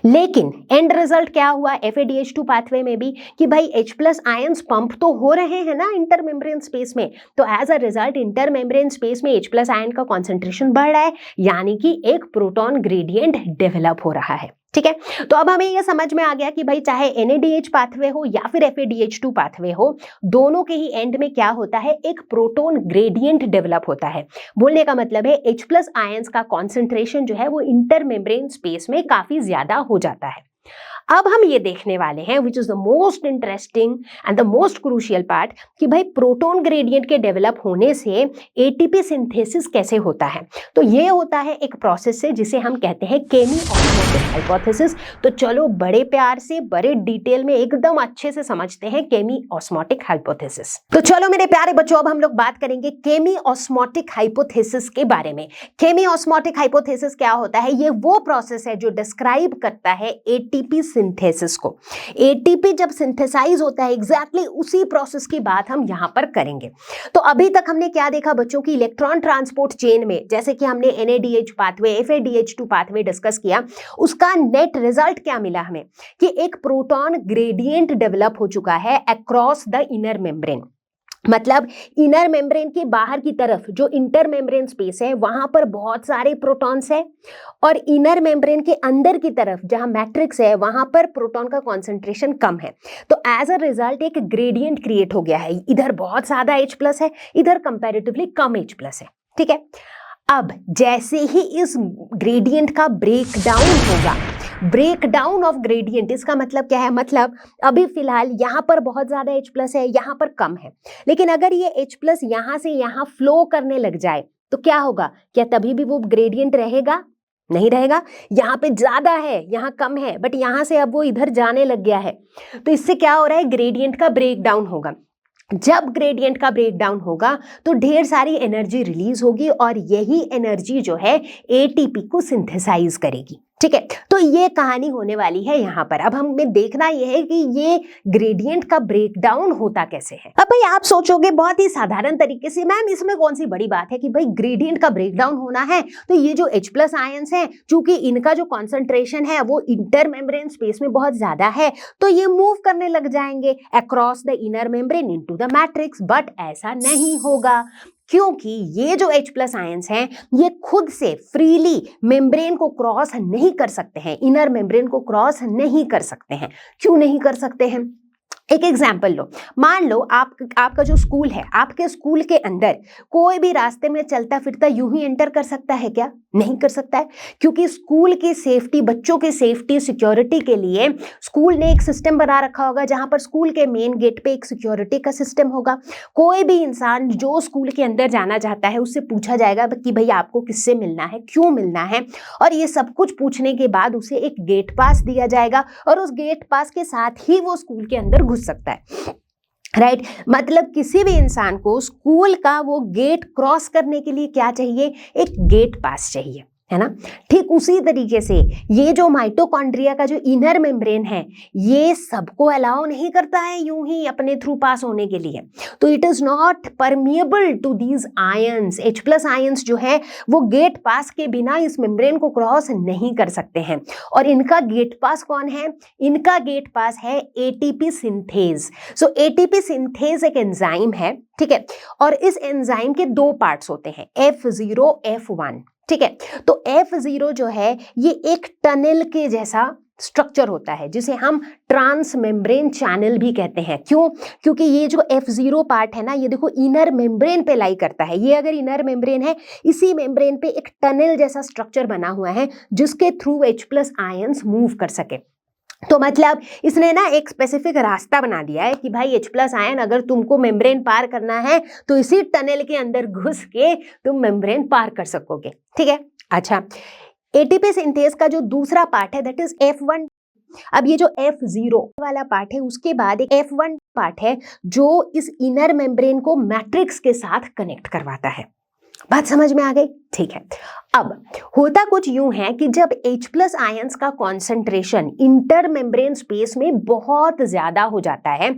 लेकिन एंड रिजल्ट क्या हुआ FADH2 पाथवे में भी कि भाई H+ आयंस पंप तो हो रहे हैं ना इंटर मेम्ब्रेन स्पेस में, तो as a result inter membrane space में H+ आयन का कॉन्सेंट्रेशन बढ़ रहा है, यानी कि एक प्रोटॉन ग्रेडियंट डेवलप हो रहा है, ठीक है। तो अब हमें यह समझ में आ गया कि भाई चाहे NADH पाथवे हो या फिर FADH2 पाथवे हो, दोनों के ही एंड में क्या होता है, एक प्रोटॉन ग्रेडियंट डेवलप होता है। बोलने का मतलब है H+ आयंस का कॉन्सेंट्रेशन जो है वो इंटर मेम्ब्रेन स्पेस में काफी ज्यादा हो जाता है। अब हम ये देखने वाले हैं which is the most interesting and the most crucial part कि भाई प्रोटॉन ग्रेडियंट के डेवलप होने से एटीपी सिंथेसिस कैसे होता है। तो ये होता है एक प्रोसेस से जिसे हम कहते हैं केमी ऑस्मोटिक हाइपोथेसिस। तो चलो बड़े प्यार से बड़े डिटेल में एकदम अच्छे से समझते हैं केमी ऑस्मोटिक हाइपोथेसिस। तो चलो मेरे प्यारे बच्चों, अब हम लोग बात करेंगे केमी ऑस्मोटिक हाइपोथेसिस के बारे में। केमी ऑस्मोटिक हाइपोथेसिस क्या होता है, ये वो प्रोसेस है जो डिस्क्राइब करता है एटीपी सिंथेसिस को। एटीपी जब सिंथेसाइज होता है एग्जैक्टली उसी प्रोसेस की बात हम यहां पर करेंगे। तो अभी तक हमने क्या देखा बच्चों की इलेक्ट्रॉन ट्रांसपोर्ट चेन में, जैसे कि हमने NADH pathway FADH2 pathway discuss किया, उसका नेट रिजल्ट क्या मिला हमें कि एक प्रोटॉन ग्रेडियंट डेवलप हो चुका है अक्रॉस द इनर मेम्ब्रेन। मतलब इनर मेम्ब्रेन के बाहर की तरफ जो इंटर मेम्ब्रेन स्पेस है वहां पर बहुत सारे प्रोटॉन्स है, और इनर मेम्ब्रेन के अंदर की तरफ जहां मैट्रिक्स है वहां पर प्रोटॉन का कॉन्सेंट्रेशन कम है। तो एज अ रिजल्ट एक ग्रेडियंट क्रिएट हो गया है, इधर बहुत ज्यादा H+ है, इधर कंपैरेटिवली कम H+ है, ठीक है। अब जैसे ही इस ग्रेडियंट का ब्रेकडाउन होगा, ब्रेकडाउन ऑफ ग्रेडियंट इसका मतलब क्या है, मतलब अभी फिलहाल यहां पर बहुत ज्यादा H+ है, यहां पर कम है, लेकिन अगर ये H+ यहां से यहां फ्लो करने लग जाए तो क्या होगा, क्या तभी भी वो ग्रेडियंट रहेगा? नहीं रहेगा। यहां पे ज्यादा है, यहां कम है, बट यहां से अब वो इधर जाने लग गया है, तो इससे क्या हो रहा है, ग्रेडियंट का ब्रेकडाउन होगा। जब ग्रेडियंट का ब्रेकडाउन होगा तो ढेर सारी एनर्जी रिलीज होगी और यही एनर्जी जो है एटीपी को सिंथेसाइज करेगी, ठीक है। तो ये कहानी होने वाली है यहाँ पर। अब हमें देखना यह है कि ये ग्रेडियंट का ब्रेकडाउन होता कैसे है। अब भाई आप सोचोगे बहुत ही साधारण तरीके से, मैम इसमें कौन सी बड़ी बात है कि भाई ग्रेडियंट का ब्रेकडाउन होना है तो ये जो H+ आयंस हैं, चूंकि इनका जो कॉन्सेंट्रेशन है वो इंटर मेम्ब्रेन स्पेस में बहुत ज्यादा है, तो ये मूव करने लग जाएंगे across the inner membrane into the matrix. But ऐसा नहीं होगा, क्योंकि ये जो H+ आयंस हैं ये खुद से फ्रीली मेम्ब्रेन को क्रॉस नहीं कर सकते हैं, इनर मेम्ब्रेन को क्रॉस नहीं कर सकते हैं। क्यों नहीं कर सकते हैं? एक एग्जाम्पल लो, मान लो आपका जो स्कूल है, आपके स्कूल के अंदर कोई भी रास्ते में चलता फिरता यूं ही एंटर कर सकता है क्या? नहीं कर सकता है, क्योंकि स्कूल की सेफ्टी, बच्चों की सेफ्टी सिक्योरिटी के लिए स्कूल ने एक सिस्टम बना रखा होगा जहां पर स्कूल के मेन गेट पे एक सिक्योरिटी का सिस्टम होगा। कोई भी इंसान जो स्कूल के अंदर जाना चाहता है उससे पूछा जाएगा कि भाई आपको किससे मिलना है, क्यों मिलना है, और ये सब कुछ पूछने के बाद उसे एक गेट पास दिया जाएगा और उस गेट पास के साथ ही वो स्कूल के अंदर घुस सकता है, राइट। मतलब किसी भी इंसान को स्कूल का वो गेट क्रॉस करने के लिए क्या चाहिए, एक गेट पास चाहिए, है ना। ठीक उसी तरीके से ये जो माइटोकॉन्ड्रिया का जो इनर मेम्ब्रेन है ये सबको अलाउ नहीं करता है यूं ही अपने थ्रू पास होने के लिए। तो it is not permeable to these ions. H+ ions जो है वो गेट पास के बिना इस मेम्ब्रेन को क्रॉस नहीं कर सकते हैं। और इनका गेट पास कौन है? इनका गेट पास है एटीपी सिंथेज। सो एटीपी सिंथेज एक एंजाइम है, ठीक है, और इस एंजाइम के दो पार्ट्स होते हैं, F0 F1, ठीक है। तो F0 जो है ये एक टनल के जैसा स्ट्रक्चर होता है जिसे हम ट्रांस मेम्ब्रेन चैनल भी कहते हैं। क्यों? क्योंकि ये जो F0 पार्ट है ना, ये देखो इनर मेम्ब्रेन पे लाई करता है। ये अगर इनर मेम्ब्रेन है, इसी मेम्ब्रेन पे एक टनल जैसा स्ट्रक्चर बना हुआ है जिसके थ्रू H+ आयंस मूव कर सके। तो मतलब इसने ना एक स्पेसिफिक रास्ता बना दिया है कि भाई H+ आयन अगर तुमको मेम्ब्रेन पार करना है तो इसी टनल के अंदर घुस के तुम मेम्ब्रेन पार कर सकोगे, ठीक है। अच्छा, एटीपी सिंथेज का जो दूसरा पार्ट है दैट इज F1। अब ये जो F0 वाला पार्ट है उसके बाद एक F1 पार्ट है जो इस इनर मेम्ब्रेन को मैट्रिक्स के साथ कनेक्ट करवाता है। बात समझ में आ गई? ठीक है। अब होता कुछ यूं है कि जब H+ आयंस का कॉन्सेंट्रेशन इंटर मेम्ब्रेन स्पेस में बहुत ज्यादा हो जाता है,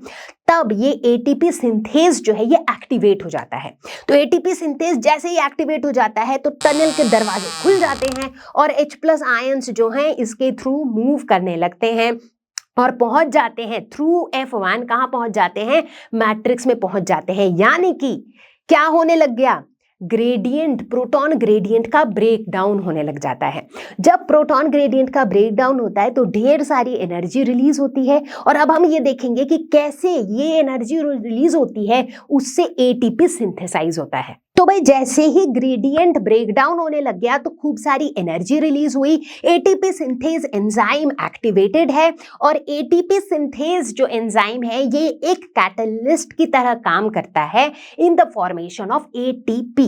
तब ये एटीपी सिंथेज जो है ये एक्टिवेट हो जाता है। तो एटीपी सिंथेज जैसे ही एक्टिवेट हो जाता है तो टनल के दरवाजे खुल जाते हैं और H+ आयंस जो हैं इसके थ्रू मूव करने लगते हैं और पहुंच जाते हैं थ्रू F1। कहां पहुंच जाते हैं? मैट्रिक्स में पहुंच जाते हैं। यानी कि क्या होने लग गया? ग्रेडियंट, प्रोटॉन ग्रेडियंट का ब्रेक डाउन होने लग जाता है। जब प्रोटॉन ग्रेडियंट का ब्रेक डाउन होता है तो ढेर सारी एनर्जी रिलीज होती है और अब हम ये देखेंगे कि कैसे ये एनर्जी रिलीज होती है, उससे एटीपी सिंथेसाइज होता है। तो भाई जैसे ही ग्रेडियंट ब्रेक डाउन होने लग गया तो खूब सारी एनर्जी रिलीज हुई, एटीपी सिंथेज एंजाइम एक्टिवेटेड है और एटीपी सिंथेज जो एंजाइम है ये एक कैटलिस्ट की तरह काम करता है in the formation of ATP,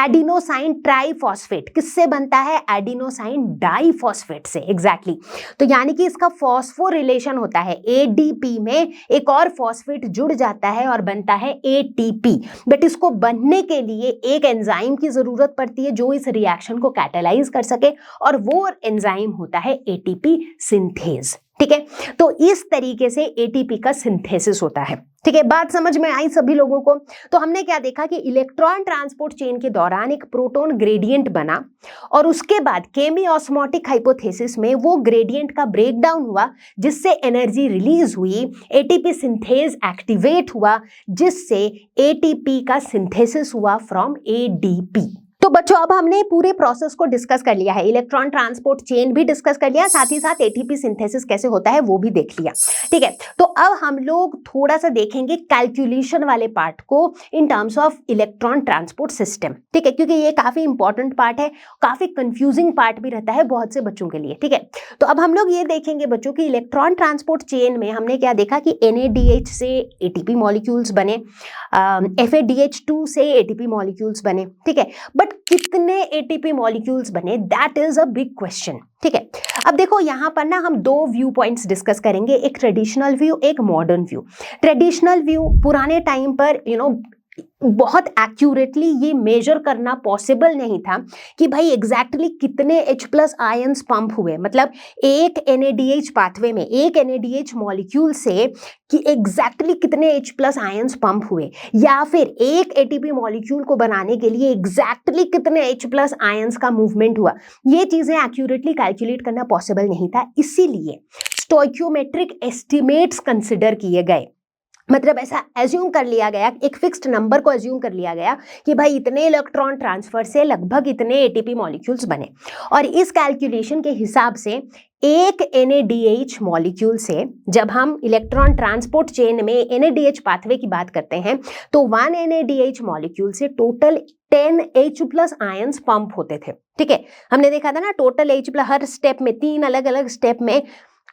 adenosine triphosphate. किससे बनता है? एडिनोसाइन डाइफॉस्फेट से। एग्जैक्टली तो यानी कि इसका फॉस्फोरिलेशन होता है, एडीपी में एक और फॉस्फेट जुड़ जाता है और बनता है एटीपी। बट इसको बनने के लिए एक एंजाइम की जरूरत पड़ती है जो इस रिएक्शन को कैटालाइज कर सके और वो एंजाइम होता है एटीपी सिंथेज। ठीक है, तो इस तरीके से एटीपी का सिंथेसिस होता है। ठीक है, बात समझ में आई सभी लोगों को? तो हमने क्या देखा कि इलेक्ट्रॉन ट्रांसपोर्ट चेन के दौरान एक प्रोटॉन ग्रेडियंट बना और उसके बाद केमी ऑस्मोटिक हाइपोथेसिस में वो ग्रेडियंट का ब्रेक डाउन हुआ जिससे एनर्जी रिलीज हुई, एटीपी सिंथेज एक्टिवेट हुआ जिससे एटीपी का सिंथेसिस हुआ फ्रॉम एडीपी। तो बच्चों अब हमने पूरे प्रोसेस को डिस्कस कर लिया है, इलेक्ट्रॉन ट्रांसपोर्ट चेन भी डिस्कस कर लिया, साथ ही साथ एटीपी सिंथेसिस कैसे होता है वो भी देख लिया। ठीक है, तो अब हम लोग थोड़ा सा देखेंगे कैलकुलेशन वाले पार्ट को in terms of electron transport system. ठीक है, क्योंकि ये काफी इंपॉर्टेंट पार्ट है, काफी कंफ्यूजिंग पार्ट भी रहता है बहुत से बच्चों के लिए। ठीक है, तो अब हम लोग ये देखेंगे बच्चों की इलेक्ट्रॉन ट्रांसपोर्ट चेन में हमने क्या देखा कि NADH से एटीपी मॉलिक्यूल्स बने, FADH2 से एटीपी मॉलिक्यूल्स बने। ठीक है, बट कितने एटीपी मॉलिक्यूल्स बने, that is a big question. ठीक है, अब देखो यहां पर ना हम दो व्यू पॉइंट्स डिस्कस करेंगे, एक ट्रेडिशनल व्यू, एक मॉडर्न व्यू। ट्रेडिशनल व्यू पुराने टाइम पर बहुत एक्यूरेटली ये मेजर करना पॉसिबल नहीं था कि भाई एग्जैक्टली कितने H+ आयंस पंप हुए, मतलब एक NADH पाथवे में एक NADH मॉलिक्यूल से कि एग्जैक्टली कितने H+ आयंस पंप हुए, या फिर एक ATP मॉलिक्यूल को बनाने के लिए एग्जैक्टली कितने H+ आयंस का मूवमेंट हुआ। ये चीजें एक्यूरेटली कैलकुलेट करना पॉसिबल नहीं था, इसीलिए स्टोइकियोमेट्रिक एस्टिमेट्स कंसिडर किए गए। मतलब ऐसा एज्यूम कर लिया गया, एक फिक्स्ड नंबर को एज्यूम कर लिया गया कि भाई इतने इलेक्ट्रॉन ट्रांसफर से लगभग इतने एटीपी मॉलिक्यूल्स बने और इस कैलकुलेशन के हिसाब से एक NADH मॉलिक्यूल से जब हम इलेक्ट्रॉन ट्रांसपोर्ट चेन में NADH पाथवे की बात करते हैं तो 1 NADH मॉलिक्यूल से टोटल 10 H+ आयंस पंप होते थे। ठीक है, हमने देखा था ना टोटल H+, हर स्टेप में 3 अलग अलग स्टेप में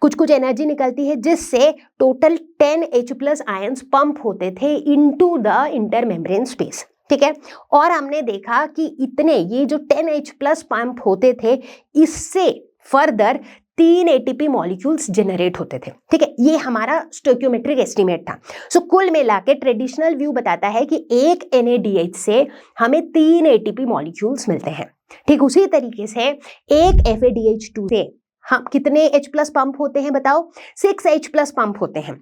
कुछ कुछ एनर्जी निकलती है जिससे टोटल 10 H+ आयंस पंप होते थे into the inter membrane space. ठीक है, और हमने देखा कि इतने ये जो 10 H+ पंप होते थे इससे फर्दर 3 ATP मॉलिक्यूल्स जनरेट होते थे। ठीक है, ये हमारा स्टोइकियोमेट्रिक एस्टीमेट था। सो कुल मिला के ट्रेडिशनल व्यू बताता है कि एक NADH से हमें 3 ATP मॉलिक्यूल्स मिलते हैं। ठीक उसी तरीके से एक FADH2 से हम कितने H+ पंप होते हैं बताओ? 6 H+ पंप होते हैं।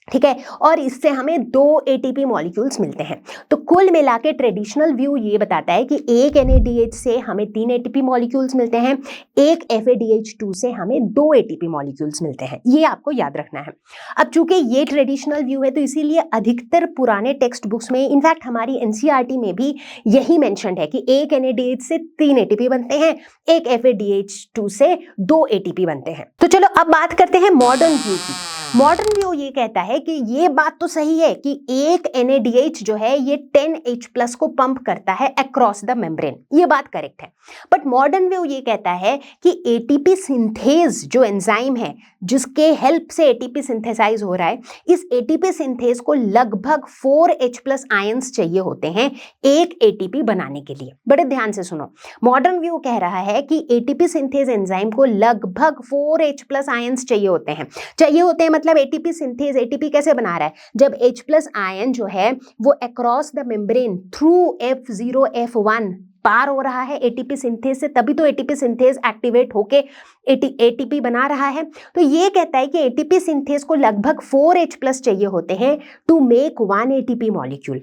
ठीक है, और इससे हमें 2 ATP मॉलिक्यूल्स मिलते हैं। तो कुल मिला के ट्रेडिशनल व्यू ये बताता है कि एक NADH से हमें 3 ATP मॉलिक्यूल्स मिलते हैं, एक FADH2 से हमें 2 ATP मॉलिक्यूल्स मिलते हैं। ये आपको याद रखना है। अब चूंकि ये ट्रेडिशनल व्यू है तो इसीलिए अधिकतर पुराने टेक्स्ट बुक्स में, इनफैक्ट हमारी NCERT में भी यही मेंशन्ड है कि एक NADH से 3 ATP बनते हैं, एक FADH2 से 2 ATP बनते हैं। तो चलो अब बात करते हैं मॉडर्न व्यू की। मॉडर्न व्यू ये कहता है कि ये बात तो सही है कि एक NADH जो है ये 10 H+ को पंप करता है अक्रॉस द मेम्ब्रेन, ये बात करेक्ट है। बट मॉडर्न व्यू ये कहता है कि ATP सिंथेज जो एंजाइम है जिसके हेल्प से ATP सिंथेसाइज हो रहा है, इस ATP सिंथेज को लगभग 4 H+ आयंस चाहिए होते हैं एक ATP बनाने के लिए। बड़े ध्यान से सुनो, मॉडर्न व्यू कह रहा है कि ATP सिंथेज एंजाइम को लगभग 4 H+ आयंस चाहिए होते हैं मतलब ATP सिंथेज, ATP कैसे बना रहा है? जब H+ आयन जो है वो across the membrane through F0 F1 पार हो रहा है एटीपी सिंथेज से, तभी तो एटीपी सिंथेज एक्टिवेट होके एटीपी बना रहा है। तो ये कहता है कि एटीपी सिंथेज को लगभग 4H+ चाहिए होते हैं टू मेक 1 एटीपी मॉलिक्यूल।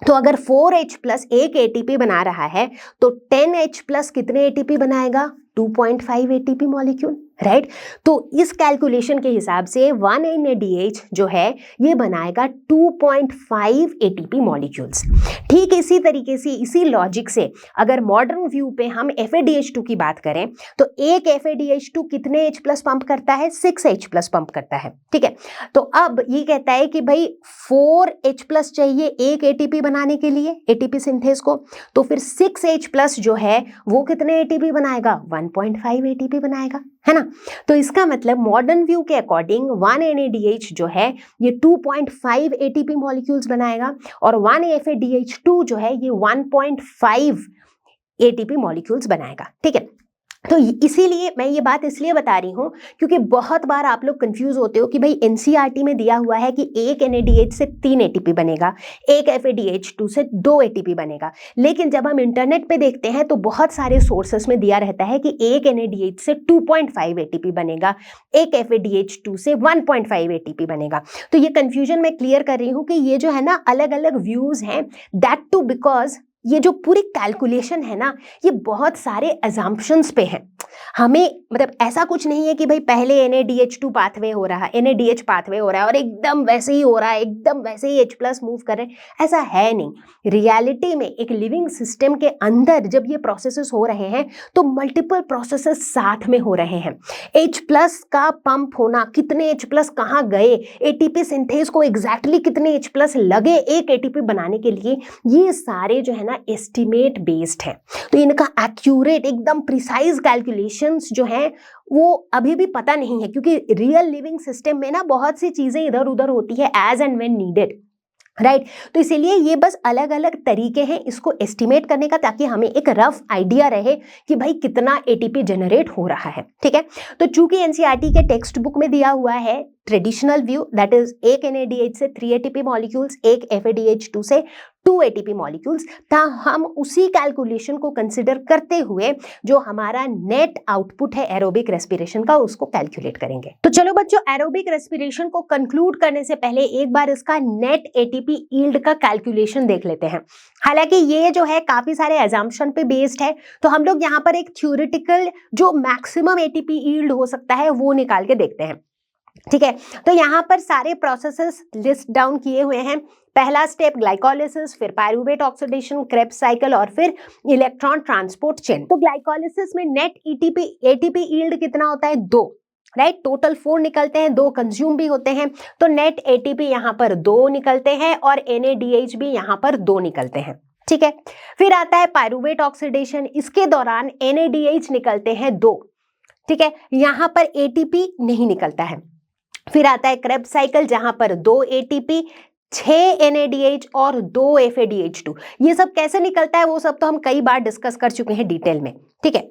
तो अगर 4H+ एक एटीपी बना रहा है तो 10H+ कितने एटीपी बनाएगा? 2.5 एटीपी मॉलिक्यूल, राइट। तो इस कैलकुलेशन के हिसाब से 1 NADH जो है ये बनाएगा 2.5 एटीपी मॉलिक्यूल्स। ठीक इसी तरीके से, इसी लॉजिक से अगर मॉडर्न व्यू पे हम FADH2 की बात करें तो एक FADH2 कितने H+ पंप करता है? 6H+ पंप करता है, ठीक है। तो अब ये कहता है कि भाई 4H+ चाहिए एक एटीपी बनाने के लिए, एटीपी सिंथेज को, तो फिर 6H+ जो है वो कितने एटीपी बनाएगा? 1.5 एटीपी बनाएगा, है ना। तो इसका मतलब मॉडर्न व्यू के अकॉर्डिंग 1 NADH जो है ये 2.5 एटीपी मॉलिक्यूल्स बनाएगा और 1 FADH2 जो है ये 1.5 एटीपी मॉलिक्यूल्स बनाएगा, ठीक है। तो इसीलिए मैं ये बात इसलिए बता रही हूँ क्योंकि बहुत बार आप लोग कंफ्यूज होते हो कि भाई NCERT में दिया हुआ है कि एक NADH से 3 एटीपी बनेगा, एक FADH2 से 2 एटीपी बनेगा, लेकिन जब हम इंटरनेट पे देखते हैं तो बहुत सारे सोर्सेस में दिया रहता है कि एक NADH से 2.5 एटीपी बनेगा, एक FADH2 से 1.5 एटीपी बनेगा। तो ये कंफ्यूजन मैं क्लियर कर रही हूँ कि ये जो है ना अलग अलग व्यूज हैं, दैट टू बिकॉज ये जो पूरी कैलकुलेशन है ना ये बहुत सारे अजम्पशंस पे है। हमें मतलब ऐसा कुछ नहीं है कि भाई पहले NADH2 पाथवे हो रहा है, NADH पाथवे हो रहा है और एकदम वैसे ही हो रहा है, एकदम वैसे ही H+ मूव कर रहे हैं, ऐसा है नहीं। रियलिटी में एक लिविंग सिस्टम के अंदर जब ये प्रोसेसेस हो रहे हैं तो मल्टीपल प्रोसेसेस साथ में हो रहे हैं। H+ का पंप होना, कितने H+ कहाँ गए, एटीपी सिंथेज को एग्जैक्टली कितने H+ लगे एक एटीपी बनाने के लिए, ये सारे जो है ना एस्टिमेट बेस्ड है। तो इनका एक्यूरेट एकदम प्रिसाइज कैलकुलेशंस जो हैं वो अभी भी पता नहीं है, क्योंकि रियल लिविंग सिस्टम में ना बहुत सी चीजें इधर उधर होती है as and when needed, right. तो इसीलिए ये बस अलग अलग तरीके हैं इसको एस्टिमेट करने का, ताकि हमें एक रफ आइडिया रहे कि भाई कितना एटीपी जनरेट हो रहा है, ठीक है। तो चूंकि NCERT के टेक्स्ट बुक में दिया हुआ है ट्रेडिशनल व्यू, दैट इज एक NADH से 3 एटीपी मॉलिक्यूल्स, एक FADH2 से 2 एटीपी मॉलिक्यूल्स था, हम उसी कैलकुलेशन को कंसिडर करते हुए जो हमारा नेट आउटपुट है एरोबिक रेस्पिरेशन का उसको कैलकुलेट करेंगे। तो चलो बच्चों, एरोबिक रेस्पिरेशन को कंक्लूड करने से पहले एक बार इसका नेट एटीपी यील्ड का कैलकुलेशन देख लेते हैं। हालांकि ये जो है काफी सारे अजम्पशन पे बेस्ड है, तो हम लोग यहाँ पर एक थ्योरेटिकल जो मैक्सिमम एटीपी यील्ड हो सकता है वो निकाल के देखते हैं, ठीक है। तो यहाँ पर सारे प्रोसेसेस लिस्ट डाउन किए हुए हैं। पहला स्टेप ग्लाइकोलिसिस, फिर पायरूवेट ऑक्सीडेशन, क्रेब्स साइकिल और फिर इलेक्ट्रॉन ट्रांसपोर्ट चेन। तो ग्लाइकोलिसिस में नेट एटीपी यील्ड कितना होता है? 2, राइट। टोटल 4 निकलते हैं, 2 कंज्यूम भी होते हैं, तो नेट एटीपी यहाँ पर 2 निकलते हैं और NADH भी यहाँ पर 2 निकलते हैं, ठीक है। फिर आता है पायरूवेट ऑक्सीडेशन, इसके दौरान NADH निकलते हैं 2, ठीक है, यहाँ पर एटीपी नहीं निकलता है। फिर आता है क्रेब्स साइकिल जहां पर 2 एटीपी, 6 NADH और 2 FADH2। ये सब कैसे निकलता है वो सब तो हम कई बार डिस्कस कर चुके हैं डिटेल में, ठीक है।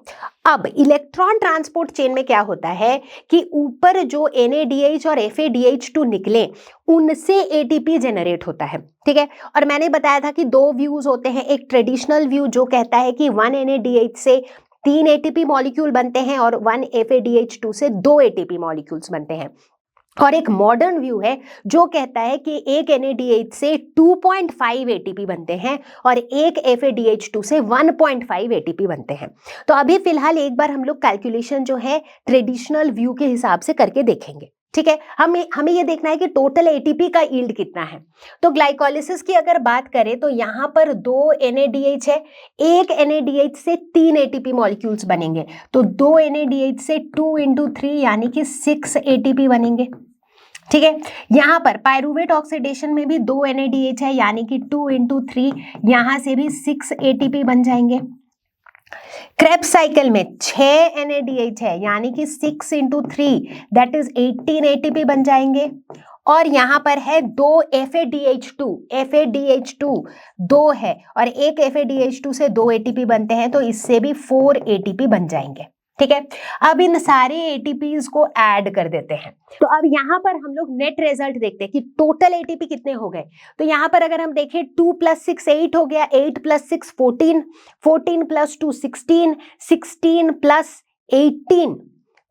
अब इलेक्ट्रॉन ट्रांसपोर्ट चेन में क्या होता है कि ऊपर जो NADH और FADH2 निकले उनसे एटीपी जनरेट होता है, ठीक है। और मैंने बताया था कि 2 व्यूज होते हैं, एक ट्रेडिशनल व्यू जो कहता है कि 1 NADH से 3 एटीपी मॉलिक्यूल बनते हैं और 1 FADH2 से 2 एटीपी मॉलिक्यूल्स बनते हैं, और एक मॉडर्न व्यू है जो कहता है कि एक NADH से 2.5 एटीपी बनते हैं और एक FADH2 से 1.5 एटीपी बनते हैं। तो अभी फिलहाल एक बार हम लोग कैलकुलेशन जो है ट्रेडिशनल व्यू के हिसाब से करके देखेंगे, ठीक है। हमें ये देखना है कि टोटल एटीपी का यील्ड कितना है। तो ग्लाइकोलिसिस की अगर बात करें तो यहाँ पर 2 NADH है, एक NADH से 3 एटीपी मॉलिक्यूल्स बनेंगे, तो 2 NADH से 2 × 3 यानी कि 6 एटीपी बनेंगे, ठीक है। यहाँ पर पायरूवेट ऑक्सीडेशन में भी 2 NADH है यानी कि 2 × 3, यहाँ से भी 6 एटीपी बन जाएंगे। क्रेब्स साइकिल में 6 NADH है यानी कि 6 × 3 दैट इज 18 एटीपी बन जाएंगे, और यहाँ पर है 2 FADH2 2 है और एक FADH2 से 2 एटीपी बनते हैं, तो इससे भी 4 एटीपी बन जाएंगे, ठीक है। अब इन सारे एटीपीज को ऐड कर देते हैं। तो अब यहाँ पर हम लोग नेट रिजल्ट देखते हैं कि टोटल एटीपी कितने हो गए। तो यहाँ पर अगर हम देखें 2 + 6 8 हो गया, 8 + 6 14, 14 + 2 16, 16 + 18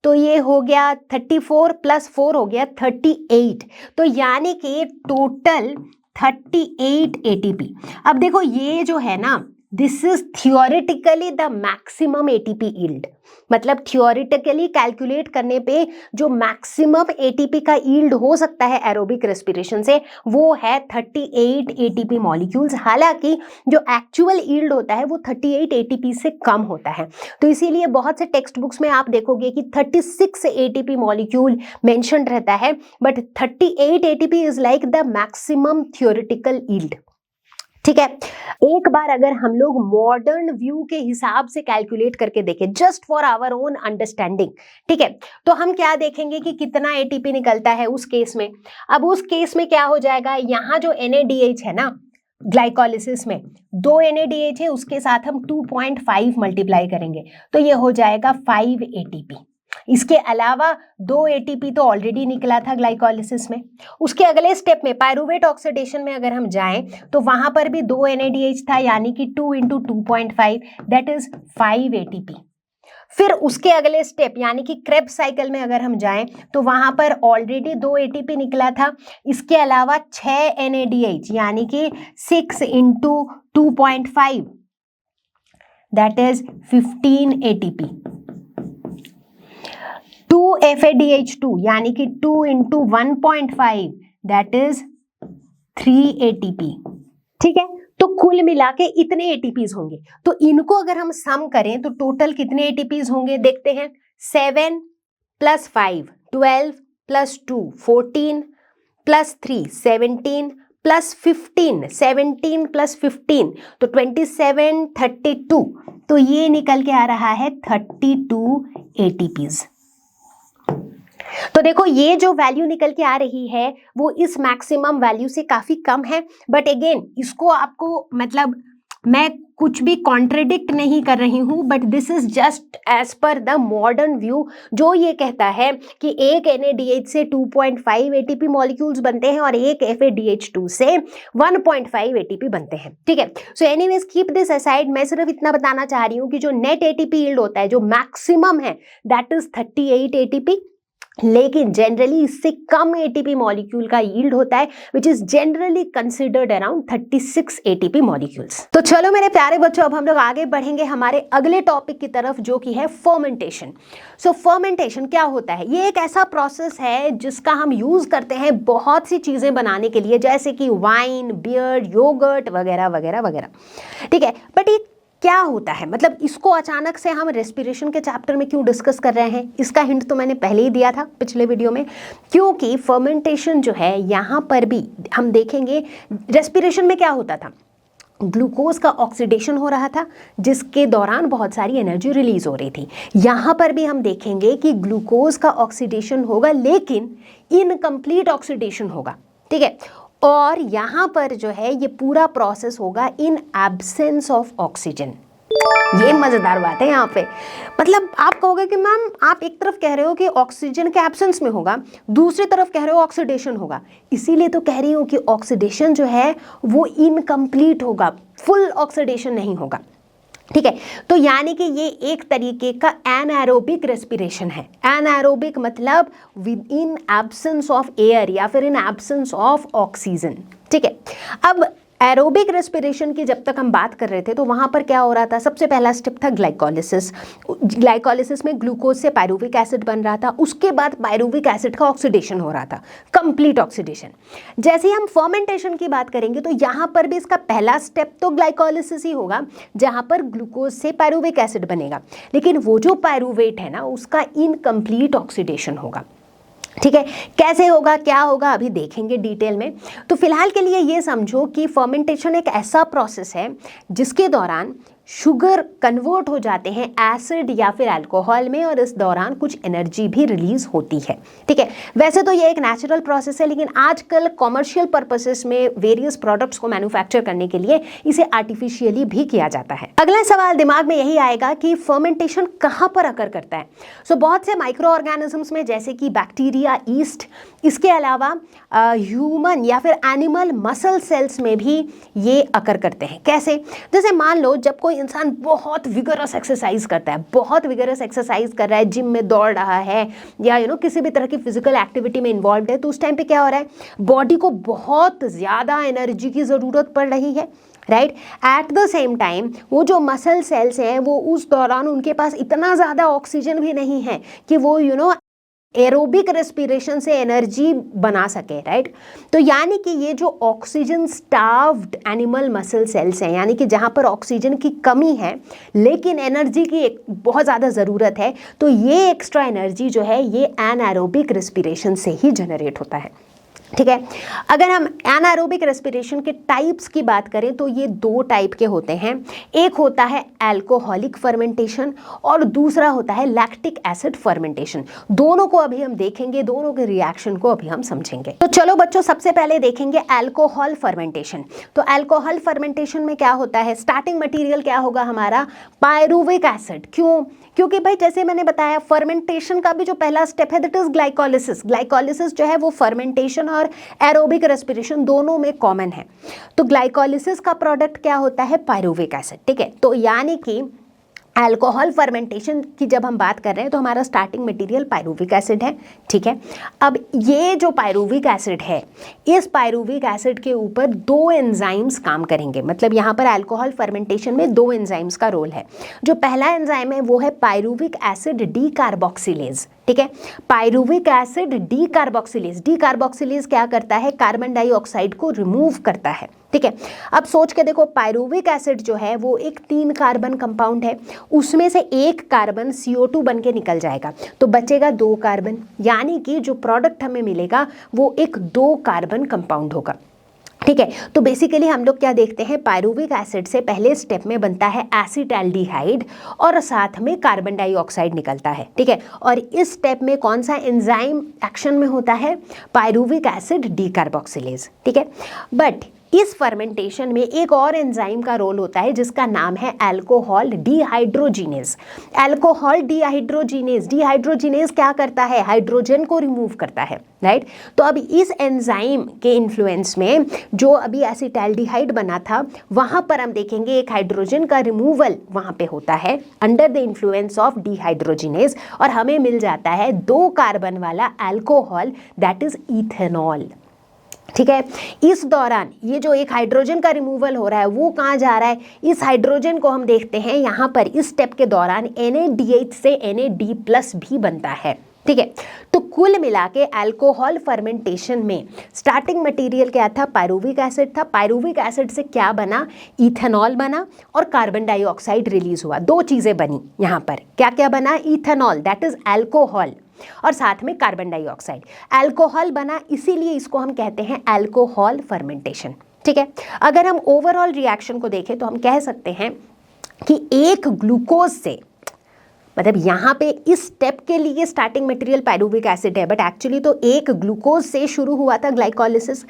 तो ये हो गया 34 + 4 हो गया 38। तो यानी कि टोटल 38 एटीपी। अब देखो ये जो है ना, this is theoretically the maximum ATP yield, मतलब थियोरेटिकली कैलकुलेट करने पे जो मैक्सिमम एटीपी का यील्ड हो सकता है एरोबिक रेस्पिरेशन से वो है 38 एटीपी मॉलिक्यूल्स। हालांकि जो एक्चुअल यील्ड होता है वो 38 एटीपी से कम होता है। तो इसीलिए बहुत से टेक्स्ट बुक्स में आप देखोगे कि 36 एटीपी मॉलिक्यूल मेंशन रहता है, but 38 ATP is like the maximum theoretical yield. ठीक है। एक बार अगर हम लोग मॉडर्न व्यू के हिसाब से कैलकुलेट करके देखें, just for our own understanding, ठीक है, तो हम क्या देखेंगे कि कितना एटीपी निकलता है उस केस में। अब उस केस में क्या हो जाएगा, यहाँ जो NADH है ना ग्लाइकोलिसिस में 2 NADH है, उसके साथ हम 2.5 मल्टीप्लाई करेंगे तो ये हो जाएगा 5 एटीपी। इसके अलावा 2 एटीपी तो ऑलरेडी निकला था ग्लाइकोलिसिस में। उसके अगले स्टेप में पायरूवेट ऑक्सीडेशन में अगर हम जाएं तो वहां पर भी 2 NADH था, यानी कि 2 × 2.5 दैट इज 5 एटीपी। फिर उसके अगले स्टेप यानी कि क्रेब्स साइकिल में अगर हम जाएं तो वहां पर ऑलरेडी 2 एटीपी निकला था। इसके अलावा 6 NADH यानी कि 6 × 2.5 दैट इज 15 एटीपी। 2 FADH2 यानी कि 2 × 1.5 दैट इज 3 एटीपी। ठीक है, तो कुल मिला के इतने एटीपीज होंगे। तो इनको अगर हम सम करें तो टोटल कितने एटीपीज होंगे देखते हैं। 7 + 5 12 + 2 14 + 3 17 + 15 17 + 15 तो 27 32। तो ये निकल के आ रहा है 32 एटीपीज। तो देखो ये जो वैल्यू निकल के आ रही है वो इस मैक्सिमम वैल्यू से काफी कम है, बट अगेन इसको आपको मतलब मैं कुछ भी कॉन्ट्रडिक्ट नहीं कर रही हूं, but this is just as per the modern view जो ये कहता है कि एक NADH से 2.5 एटीपी मॉलिक्यूल्स बनते हैं और एक FADH2 से 1.5 एटीपी बनते हैं। ठीक है, so anyways keep this aside. मैं सिर्फ इतना बताना चाह रही हूँ कि जो नेट एटीपी यील्ड होता है जो मैक्सिमम है दैट इज 38 एटीपी, लेकिन जनरली इससे कम एटीपी मॉलिक्यूल का यील्ड होता है which is generally considered around 36 ATP molecules. तो चलो मेरे प्यारे बच्चों, अब हम लोग आगे बढ़ेंगे हमारे अगले टॉपिक की तरफ जो कि है फर्मेंटेशन। सो फर्मेंटेशन क्या होता है? ये एक ऐसा प्रोसेस है जिसका हम यूज करते हैं बहुत सी चीजें बनाने के लिए, जैसे कि वाइन, बियर, योगर्ट वगैरह वगैरह वगैरह। ठीक है, बट ये क्या होता है, मतलब इसको अचानक से हम रेस्पिरेशन के चैप्टर में क्यों डिस्कस कर रहे हैं? इसका हिंट तो मैंने पहले ही दिया था पिछले वीडियो में, क्योंकि फर्मेंटेशन जो है यहाँ पर भी हम देखेंगे रेस्पिरेशन में क्या होता था, ग्लूकोज का ऑक्सीडेशन हो रहा था जिसके दौरान बहुत सारी एनर्जी रिलीज हो रही थी। यहाँ पर भी हम देखेंगे कि ग्लूकोज का ऑक्सीडेशन होगा लेकिन इनकम्प्लीट ऑक्सीडेशन होगा। ठीक है, और यहाँ पर जो है ये पूरा प्रोसेस होगा इन एब्सेंस ऑफ ऑक्सीजन। ये मजेदार बात है यहाँ पे, मतलब आप कहोगे कि मैम आप एक तरफ कह रहे हो कि ऑक्सीजन के एब्सेंस में होगा, दूसरी तरफ कह रहे हो ऑक्सीडेशन होगा, इसीलिए तो कह रही हूँ कि ऑक्सीडेशन जो है वो इनकम्प्लीट होगा, फुल ऑक्सीडेशन नहीं होगा। ठीक है, तो यानी कि ये एक तरीके का एनाएरोबिक रेस्पिरेशन है। एनाएरोबिक मतलब with in absence of air या फिर इन एब्सेंस ऑफ ऑक्सीजन। ठीक है, अब एरोबिक रेस्पिरेशन की जब तक हम बात कर रहे थे तो वहाँ पर क्या हो रहा था, सबसे पहला स्टेप था ग्लाइकोलिसिस। ग्लाइकोलिसिस में ग्लूकोज से पायरूविक एसिड बन रहा था, उसके बाद पायरूविक एसिड का ऑक्सीडेशन हो रहा था, कंप्लीट ऑक्सीडेशन। जैसे ही हम फर्मेंटेशन की बात करेंगे तो यहाँ पर भी इसका पहला स्टेप तो ग्लाइकोलिसिस ही होगा जहाँ पर ग्लूकोज से पायरूविक एसिड बनेगा, लेकिन वो जो पायरूवेट है ना उसका इनकम्प्लीट ऑक्सीडेशन होगा। ठीक है, कैसे होगा क्या होगा अभी देखेंगे डिटेल में। तो फिलहाल के लिए ये समझो कि फर्मेंटेशन एक ऐसा प्रोसेस है जिसके दौरान शुगर कन्वर्ट हो जाते हैं एसिड या फिर अल्कोहल में, और इस दौरान कुछ एनर्जी भी रिलीज होती है। ठीक है, वैसे तो ये एक नेचुरल प्रोसेस है, लेकिन आजकल कॉमर्शियल पर्पसेस में वेरियस प्रोडक्ट्स को मैन्युफैक्चर करने के लिए इसे आर्टिफिशियली भी किया जाता है। अगला सवाल दिमाग में यही आएगा कि फर्मेंटेशन कहाँ पर अकर करता है। सो बहुत से माइक्रो ऑर्गेनिजम्स में, जैसे कि बैक्टीरिया, ईस्ट, इसके अलावा ह्यूमन या फिर एनिमल मसल सेल्स में भी ये अकर करते हैं। कैसे? जैसे मान लो जब कोई इंसान बहुत विगरस एक्सरसाइज करता है, बहुत विगरस एक्सरसाइज कर रहा है, जिम में दौड़ रहा है या किसी भी तरह की फिजिकल एक्टिविटी में इन्वॉल्व है, तो उस टाइम पे क्या हो रहा है, बॉडी को बहुत ज़्यादा एनर्जी की ज़रूरत पड़ रही है, right. At the same time वो जो मसल सेल्स हैं वो उस दौरान उनके पास इतना ज़्यादा ऑक्सीजन भी नहीं है कि वो एरोबिक रेस्पिरेशन से एनर्जी बना सके, राइट। तो यानी कि ये जो oxygen starved animal muscle cells हैं, यानी कि जहाँ पर ऑक्सीजन की कमी है लेकिन एनर्जी की एक बहुत ज़्यादा ज़रूरत है, तो ये एक्स्ट्रा एनर्जी जो है ये एनारोबिक रेस्पिरेशन से ही जनरेट होता है। ठीक है, अगर हम एनारोबिक रेस्पिरेशन के टाइप्स की बात करें तो ये दो टाइप के होते हैं। एक होता है अल्कोहलिक फर्मेंटेशन और दूसरा होता है लैक्टिक एसिड फर्मेंटेशन। दोनों को अभी हम देखेंगे, दोनों के रिएक्शन को अभी हम समझेंगे। तो चलो बच्चों, सबसे पहले देखेंगे अल्कोहल फर्मेंटेशन। तो अल्कोहल फर्मेंटेशन में क्या होता है, स्टार्टिंग मटेरियल क्या होगा हमारा, पायरुविक एसिड। क्यों? क्योंकि भाई जैसे मैंने बताया, फर्मेंटेशन का भी जो पहला स्टेप है दैट इज ग्लाइकोलिसिस। ग्लाइकोलिसिस जो है वो फर्मेंटेशन और एरोबिक रेस्पिरेशन दोनों में कॉमन है। तो ग्लाइकोलिसिस का प्रोडक्ट क्या होता है, पायरुविक एसिड। ठीक है, तो यानी कि अल्कोहल फर्मेंटेशन की जब हम बात कर रहे हैं तो हमारा स्टार्टिंग मटेरियल पायरुविक एसिड है। ठीक है, अब ये जो पायरुविक एसिड है, इस पायरुविक एसिड के ऊपर दो एंजाइम्स काम करेंगे। मतलब यहाँ पर अल्कोहल फर्मेंटेशन में दो एंजाइम्स का रोल है। जो पहला एंजाइम है वो है पायरुविक एसिड डीकार्बोक्सिलेज। ठीक है, पायरुविक एसिड डीकार्बोक्सिलेज। डीकार्बोक्सिलेज क्या करता है, कार्बन डाइऑक्साइड को रिमूव करता है। ठीक है, अब सोच के देखो, पायरुविक एसिड जो है वो एक 3 कार्बन कंपाउंड है, उसमें से एक कार्बन CO2 बन के निकल जाएगा, तो बचेगा 2 कार्बन, यानी कि जो प्रोडक्ट हमें मिलेगा वो एक 2 कार्बन कंपाउंड होगा। ठीक है, तो बेसिकली हम लोग क्या देखते हैं, पायरुविक एसिड से पहले स्टेप में बनता है एसिटाल्डिहाइड और साथ में कार्बन डाइऑक्साइड निकलता है। ठीक है, और इस स्टेप में कौन सा एंजाइम एक्शन में होता है, पायरुविक एसिड डीकार्बोक्सिलेज। ठीक है, बट इस फर्मेंटेशन में एक और एंजाइम का रोल होता है जिसका नाम है alcohol dehydrogenase. Alcohol dehydrogenase, dehydrogenase क्या करता है, हाइड्रोजन को रिमूव करता है, राइट। तो अब इस एंजाइम के इन्फ्लुएंस में जो अभी एसिटाल्डिहाइड बना था, वहां पर हम देखेंगे एक हाइड्रोजन का रिमूवल वहां पे होता है under the influence of dehydrogenase, और हमें मिल जाता है 2 कार्बन वाला अल्कोहल, दैट इज इथेनॉल। ठीक है, इस दौरान ये जो एक हाइड्रोजन का रिमूवल हो रहा है वो कहाँ जा रहा है, इस हाइड्रोजन को हम देखते हैं यहाँ पर इस स्टेप के दौरान NADH से NAD+ भी बनता है। ठीक है, तो कुल मिला के अल्कोहल फर्मेंटेशन में स्टार्टिंग मटेरियल क्या था, पायरुविक एसिड था। पायरुविक एसिड से क्या बना, इथेनॉल बना और कार्बन डाइऑक्साइड रिलीज हुआ। 2 चीज़ें बनी यहाँ पर, क्या क्या बना, इथेनॉल दैट इज अल्कोहल और साथ में कार्बन डाइऑक्साइड। अल्कोहल बना, इसीलिए इसको हम कहते हैं अल्कोहल फर्मेंटेशन। ठीक है, अगर हम ओवरऑल रिएक्शन को देखें तो हम कह सकते हैं कि एक ग्लूकोज से, मतलब यहाँ पे इस स्टेप के लिए स्टार्टिंग मटेरियल पायरुविक एसिड है, बट एक्चुअली तो एक ग्लूकोज से शुरू हुआ था ग्लाइकोलिसिस।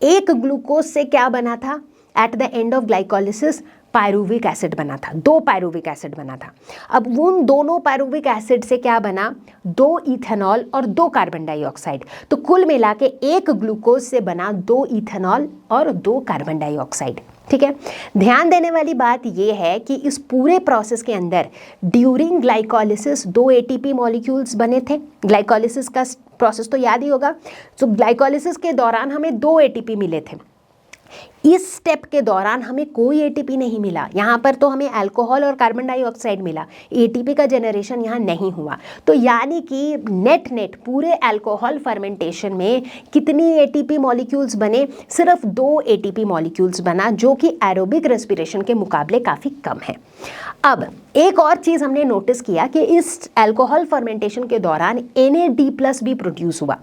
एक ग्लूकोज से क्या बना था, at the end of glycolysis pyruvic acid बना था, 2 पायरुविक एसिड बना था। अब उन दोनों पायरुविक एसिड से क्या बना, 2 इथेनॉल और 2 कार्बन डाइऑक्साइड। तो कुल मिला के एक ग्लूकोज से बना 2 इथेनॉल और 2 कार्बन डाइऑक्साइड। ठीक है, ध्यान देने वाली बात यह है कि इस पूरे प्रोसेस के अंदर ड्यूरिंग ग्लाइकोलिसिस 2 ATP मॉलिक्यूल्स बने थे। ग्लाइकोलिसिस का प्रोसेस तो याद ही होगा। तो ग्लाइकोलिसिस के दौरान हमें 2 ATP मिले थे। इस स्टेप के दौरान हमें कोई ATP नहीं मिला, यहाँ पर तो हमें अल्कोहल और कार्बन डाइऑक्साइड मिला, ATP का जनरेशन यहाँ नहीं हुआ। तो यानी कि नेट पूरे अल्कोहल फर्मेंटेशन में कितनी ATP मॉलिक्यूल्स बने, सिर्फ 2 ATP मॉलिक्यूल्स बना, जो कि एरोबिक रेस्पिरेशन के मुकाबले काफ़ी कम है। अब एक और चीज़ हमने नोटिस किया कि इस अल्कोहल फर्मेंटेशन के दौरान NAD+ भी प्रोड्यूस हुआ।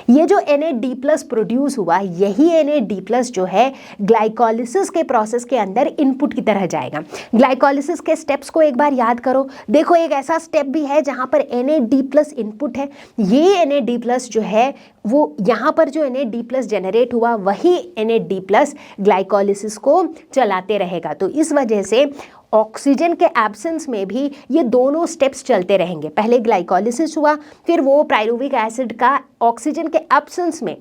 ये जो NAD+ प्रोड्यूस हुआ, यही NAD+ जो है ग्लाइकोलिसिस के प्रोसेस के अंदर इनपुट की तरह जाएगा। ग्लाइकोलिसिस के स्टेप्स को एक बार याद करो। देखो एक ऐसा स्टेप भी है जहां पर NAD+ इनपुट है। ये NAD+ जो है वो यहाँ पर जो NAD+ जनरेट हुआ वही NAD+ ग्लाइकोलिसिस को चलाते रहेगा। तो इस वजह से ऑक्सीजन के एब्सेंस में भी ये दोनों स्टेप्स चलते रहेंगे। पहले ग्लाइकोलिसिस हुआ, फिर वो पायरुविक एसिड का ऑक्सीजन के एब्सेंस में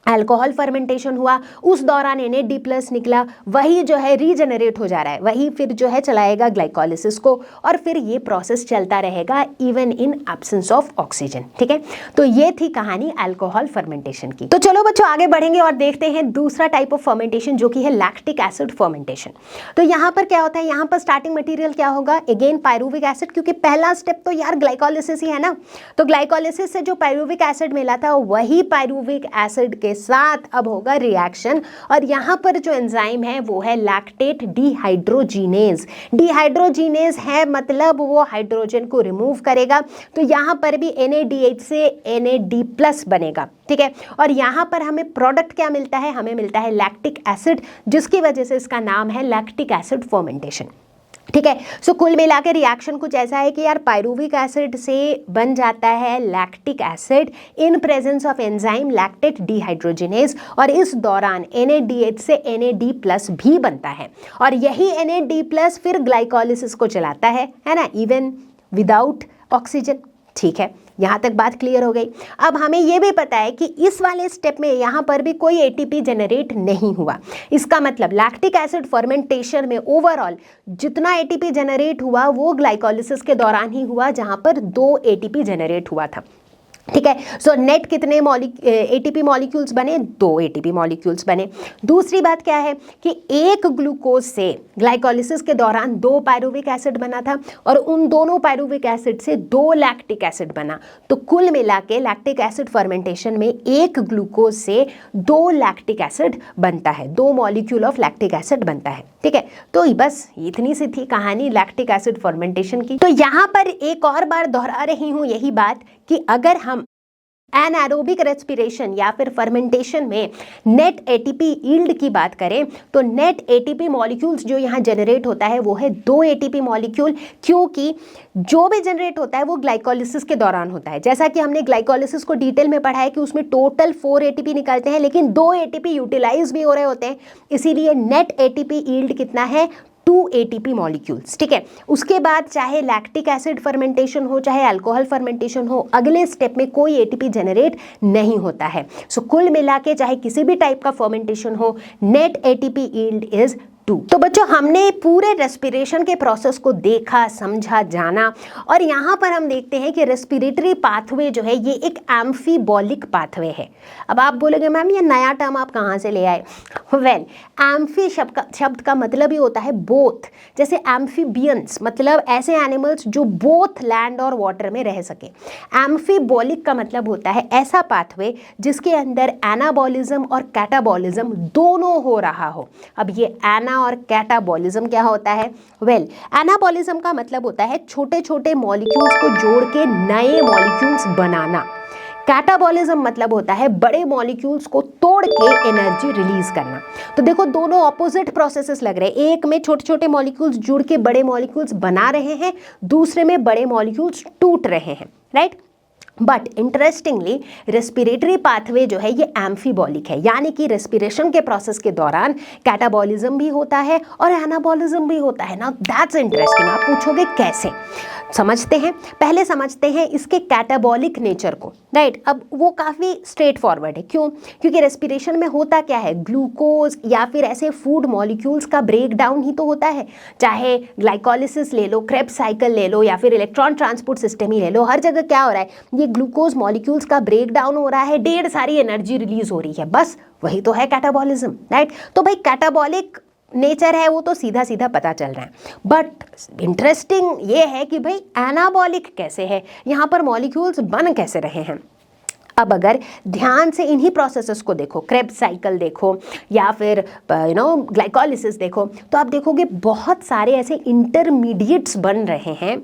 अल्कोहल फर्मेंटेशन हुआ, उस दौरान NAD+ निकला, वही जो है रीजनरेट हो जा रहा है, वही फिर जो है चलाएगा ग्लाइकोलिसिस को, और फिर ये प्रोसेस चलता रहेगा even in absence of oxygen. ठीक है, तो ये थी कहानी अल्कोहल फर्मेंटेशन की। तो चलो बच्चों आगे बढ़ेंगे और देखते हैं दूसरा टाइप ऑफ फर्मेंटेशन जो कि है लैक्टिक एसिड फर्मेंटेशन। तो यहाँ पर क्या होता है, यहाँ पर स्टार्टिंग मटीरियल क्या होगा, अगेन पायरुविक एसिड, क्योंकि पहला स्टेप तो यार ग्लाइकोलिसिस ही है ना। तो ग्लाइकोलिसिस से जो पायरुविक एसिड मिला था वही पायरुविक एसिड के साथ अब होगा रिएक्शन, और यहाँ पर जो एंजाइम है वो है लैक्टेट डिहाइड्रोजिनेज। डिहाइड्रोजिनेज है मतलब वो हाइड्रोजन को रिमूव करेगा, तो यहाँ पर भी NADH से NAD+ बनेगा। ठीक है, और यहाँ पर हमें प्रोडक्ट क्या मिलता है, हमें मिलता है लैक्टिक एसिड, जिसकी वजह से इसका नाम है लैक्टिक एसिड फर्मेंटेशन। ठीक है, सो कुल मिला के रिएक्शन कुछ ऐसा है कि यार पायरुविक एसिड से बन जाता है lactic acid in presence of enzyme lactate dehydrogenase, और इस दौरान NADH से NAD+ भी बनता है, और यही NAD+ फिर ग्लाइकोलिसिस को चलाता है ना, इवन विदाउट ऑक्सीजन। ठीक है, यहाँ तक बात क्लियर हो गई। अब हमें ये भी पता है कि इस वाले स्टेप में यहाँ पर भी कोई ATP जनरेट नहीं हुआ। इसका मतलब लैक्टिक एसिड फर्मेंटेशन में ओवरऑल जितना ATP जनरेट हुआ वो ग्लाइकोलिसिस के दौरान ही हुआ, जहाँ पर 2 ATP जनरेट हुआ था। ठीक है, सो नेट कितने ATP मॉलिक्यूल्स बने, 2 ATP मॉलिक्यूल्स बने। दूसरी बात क्या है कि एक ग्लूकोज से ग्लाइकोलिसिस के दौरान 2 पायरुविक एसिड बना था, और उन दोनों पायरुविक एसिड से 2 लैक्टिक एसिड बना। तो कुल मिला के लैक्टिक एसिड फर्मेंटेशन में एक ग्लूकोज से 2 लैक्टिक एसिड बनता है, 2 मॉलिक्यूल ऑफ लैक्टिक एसिड बनता है। ठीक है, तो बस इतनी सी थी कहानी लैक्टिक एसिड फर्मेंटेशन की। तो यहाँ पर एक और बार दोहरा रही हूँ यही बात कि अगर हम एनारोबिक रेस्पिरेशन या फिर फर्मेंटेशन में नेट ATP यील्ड की बात करें, तो नेट ATP मॉलिक्यूल्स जो यहाँ जनरेट होता है वो है 2 ATP मॉलिक्यूल, क्योंकि जो भी जनरेट होता है वो ग्लाइकोलिसिस के दौरान होता है। जैसा कि हमने ग्लाइकोलिसिस को डिटेल में पढ़ा है कि उसमें टोटल 4 ATP निकलते हैं, लेकिन 2 ATP यूटिलाइज भी हो रहे होते हैं, इसीलिए नेट ATP यील्ड कितना है, 2 ATP मॉलिक्यूल्स। ठीक है, उसके बाद चाहे लैक्टिक एसिड फर्मेंटेशन हो चाहे अल्कोहल फर्मेंटेशन हो, अगले स्टेप में कोई ATP जनरेट नहीं होता है। सो कुल मिला के चाहे किसी भी टाइप का फर्मेंटेशन हो, नेट ATP यील्ड इज 2। तो बच्चों हमने पूरे रेस्पिरेशन के प्रोसेस को देखा, समझा, जाना, और यहाँ पर हम देखते हैं कि रेस्पिरेटरी पाथवे जो है ये एक एम्फीबॉलिक पाथवे है। अब आप बोलोगे मैम ये नया टर्म आप कहाँ से ले आए? वेल, एम्फी शब्द का मतलब ही होता है बोथ। जैसे एम्फीबियंस मतलब ऐसे एनिमल्स जो बोथ लैंड और वाटर में रह सके। एम्फीबॉलिक का मतलब होता है ऐसा पाथवे जिसके अंदर एनाबॉलिज्म और कैटाबॉलिज्म दोनों हो रहा हो। अब ये एना और कैटाबॉलिज्म क्या होता है? वेल, एनाबॉलिज्म का मतलब होता है छोटे छोटे मॉलिक्यूल्स को जोड़ के नए मॉलिक्यूल्स बनाना। कैटाबॉलिज्म मतलब होता है बड़े मॉलिक्यूल्स को तोड़ के एनर्जी रिलीज करना। तो देखो दोनों ऑपोजिट प्रोसेसेस लग रहे हैं। एक में छोटे छोटे मॉलिक्यूल्स जुड़ के बड़े मॉलिक्यूल्स बना रहे हैं, दूसरे में बड़े मॉलिक्यूल्स टूट रहे हैं, right? But interestingly respiratory pathway जो है ये एम्फीबॉलिक है, यानी कि रेस्पिरेशन के प्रोसेस के दौरान कैटाबॉलिज्म भी होता है और एनाबॉलिज्म भी होता है ना। That's interesting. आप पूछोगे कैसे? समझते हैं, पहले समझते हैं इसके कैटाबॉलिक नेचर को, राइट? अब वो काफ़ी स्ट्रेट फॉरवर्ड है। क्यों? क्योंकि रेस्पिरेशन में होता क्या है, ग्लूकोज या फिर ऐसे फूड मॉलिक्यूल्स का ब्रेक डाउन ही तो होता है। चाहे ग्लाइकोलिसिस ले लो, क्रेब्स साइकिल ले लो, या फिर इलेक्ट्रॉन ट्रांसपोर्ट सिस्टम ही ले लो, हर जगह क्या हो रहा है, ये ग्लूकोज मॉलिक्यूल्स का ब्रेक डाउन हो रहा है, ढेर सारी एनर्जी रिलीज हो रही है, बस वही तो है कैटाबॉलिज्म, राइट? तो भाई कैटाबॉलिक नेचर है वो तो सीधा सीधा पता चल रहा है। बट इंटरेस्टिंग ये है कि भाई एनाबॉलिक कैसे है, यहाँ पर मॉलिक्यूल्स बन कैसे रहे हैं। अब अगर ध्यान से इन्हीं प्रोसेसेस को देखो, क्रेब्स साइकिल देखो या फिर ग्लाइकोलिसिस देखो, तो आप देखोगे बहुत सारे ऐसे इंटरमीडिएट्स बन रहे हैं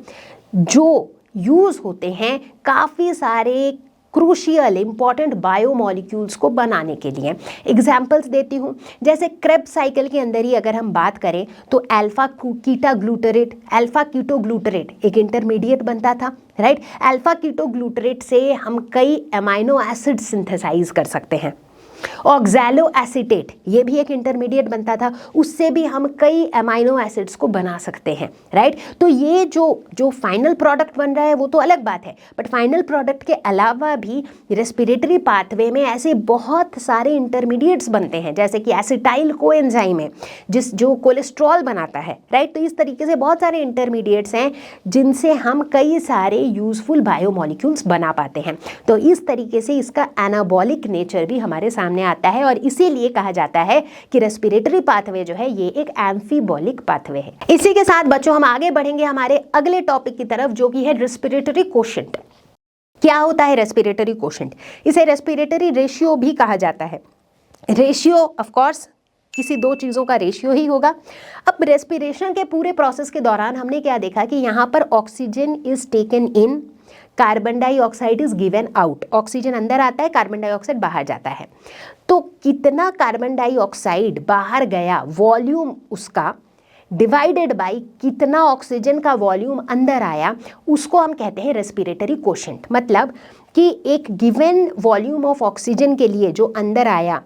जो यूज़ होते हैं काफ़ी सारे क्रूशियल इंपॉर्टेंट बायोमॉलिक्यूल्स को बनाने के लिए। एग्जाम्पल्स देती हूँ, जैसे क्रेब्स साइकिल के अंदर ही अगर हम बात करें तो अल्फा कीटोग्लूटरेट एक इंटरमीडिएट बनता था, राइट। अल्फा कीटोग्लूटरेट से हम कई अमाइनो एसिड सिंथेसाइज कर सकते हैं। ऑक्सैलो एसीटेट ये भी एक इंटरमीडिएट बनता था, उससे भी हम कई अमाइनो एसिड्स को बना सकते हैं, राइट। तो ये जो फाइनल प्रोडक्ट बन रहा है वो तो अलग बात है, बट फाइनल प्रोडक्ट के अलावा भी रेस्पिरेटरी पाथवे में ऐसे बहुत सारे इंटरमीडिएट्स बनते हैं, जैसे कि एसिटाइल कोएंजाइम है जो कोलेस्ट्रॉल बनाता है, राइट। तो इस तरीके से बहुत सारे इंटरमीडिएट्स हैं जिनसे हम कई सारे यूजफुल बायोमॉलिक्यूल्स बना पाते हैं। तो इस तरीके से इसका एनाबॉलिक नेचर भी हमारे सामने आता है और इसीलिए कहा जाता है कि रेस्पिरेटरी पाथवे जो है ये एक एम्फीबॉलिक पाथवे है। इसी के साथ बच्चों हम आगे बढ़ेंगे हमारे अगले टॉपिक की तरफ, जो कि है रेस्पिरेटरी कोशेंट। क्या होता है रेस्पिरेटरी कोशेंट? इसे रेस्पिरेटरी रेशियो भी कहा जाता है। रेशियो ऑफ कोर्स किसी दो चीज़ों का रेशियो ही होगा। अब रेस्पिरेशन के पूरे प्रोसेस के दौरान हमने क्या देखा कि यहाँ पर oxygen is taken in, carbon dioxide is given out. Oxygen अंदर आता है, कार्बन डाइऑक्साइड बाहर जाता है। तो कितना कार्बन डाइऑक्साइड बाहर गया, वॉल्यूम उसका डिवाइडेड बाय कितना ऑक्सीजन का वॉल्यूम अंदर आया, उसको हम कहते हैं रेस्पिरेटरी कोशेंट। मतलब कि एक गिवन वॉल्यूम ऑफ ऑक्सीजन के लिए जो अंदर आया,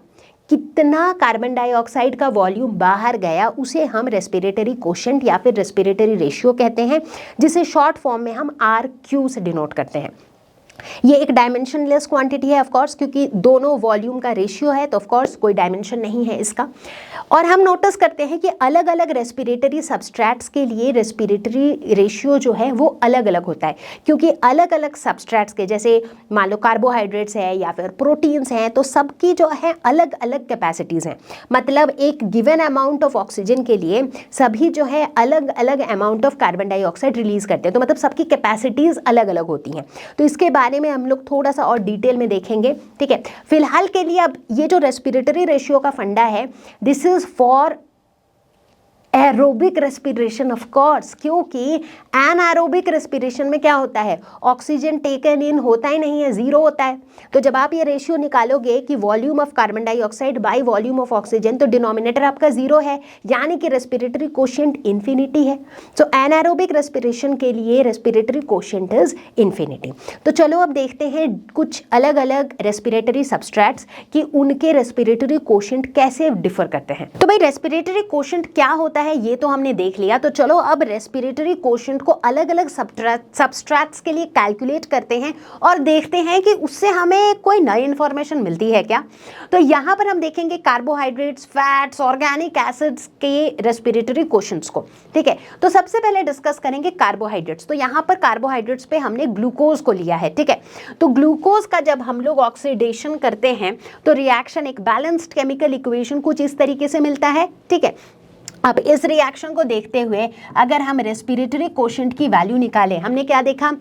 कितना कार्बन डाइऑक्साइड का वॉल्यूम बाहर गया, उसे हम रेस्पिरेटरी कोशेंट या फिर रेस्पिरेटरी रेशियो कहते हैं, जिसे शॉर्ट फॉर्म में हम RQ से डिनोट करते हैं। ये एक डायमेंशनलेस क्वांटिटी है ऑफ कोर्स, क्योंकि दोनों वॉल्यूम का रेशियो है, तो ऑफ कोर्स कोई डायमेंशन नहीं है इसका। और हम नोटिस करते हैं कि अलग अलग रेस्पिरेटरी सबस्ट्रैट्स के लिए रेस्पिरेटरी रेशियो जो है वो अलग अलग होता है, क्योंकि अलग अलग सबस्ट्रैट्स के, जैसे मान लो कार्बोहाइड्रेट्स है या फिर प्रोटीन्स हैं, तो सबकी जो है अलग अलग कैपेसिटीज़ हैं। मतलब एक गिवन अमाउंट ऑफ ऑक्सीजन के लिए सभी जो है अलग अलग amount of carbon dioxide release करते हैं, तो मतलब सबकी कैपेसिटीज़ अलग अलग होती हैं। तो इसके बारे में हम लोग थोड़ा सा और डिटेल में देखेंगे, ठीक है। फिलहाल के लिए अब ये जो रेस्पिरेटरी रेशियो का फंडा है, this is for aerobic respiration of course, क्योंकि एनारोबिक रेस्पिरेशन में क्या होता है, ऑक्सीजन टेकन इन होता ही नहीं है, जीरो होता है। तो जब आप ये रेशियो निकालोगे कि volume of carbon dioxide by volume of oxygen, तो डिनोमिनेटर आपका जीरो है, यानी कि रेस्पिरेटरी कोशेंट इन्फिनिटी है। सो एनारोबिक रेस्पिरेशन के लिए रेस्पिरेटरी कोशेंट इज इन्फिनिटी। तो चलो अब देखते हैं कुछ अलग अलग रेस्पिरेटरी सबस्ट्रैट्स कि उनके रेस्पिरेटरी कोशेंट कैसे डिफर करते हैं। तो भाई रेस्पिरेटरी कोशेंट क्या होता है ये तो हमने देख लिया। तो चलो अब रेस्पिरेटरी कोशेंट को अलग अलग सबस्ट्रैट्स के लिए कैलकुलेट करते हैं और देखते हैं कि उससे हमें कोई नई इंफॉर्मेशन मिलती है क्या। तो यहाँ पर हम देखेंगे कार्बोहाइड्रेट्स, फैट्स, ऑर्गेनिक एसिड्स के रेस्पिरेटरी कोशेंट्स को, ठीक है। तो सबसे पहले डिस्कस करेंगे कार्बोहाइड्रेट्स। तो यहाँ पर कार्बोहाइड्रेट्स पे हमने ग्लूकोज को लिया है, ठीक है। तो ग्लूकोज का जब हम लोग ऑक्सीडेशन करते हैं तो रिएक्शन, एक बैलेंस्ड केमिकल इक्वेशन कुछ इस तरीके से मिलता है, ठीक है। अब इस रिएक्शन को देखते हुए अगर हम रेस्पिरेटरी कोशेंट की वैल्यू निकालें, हमने क्या देखा,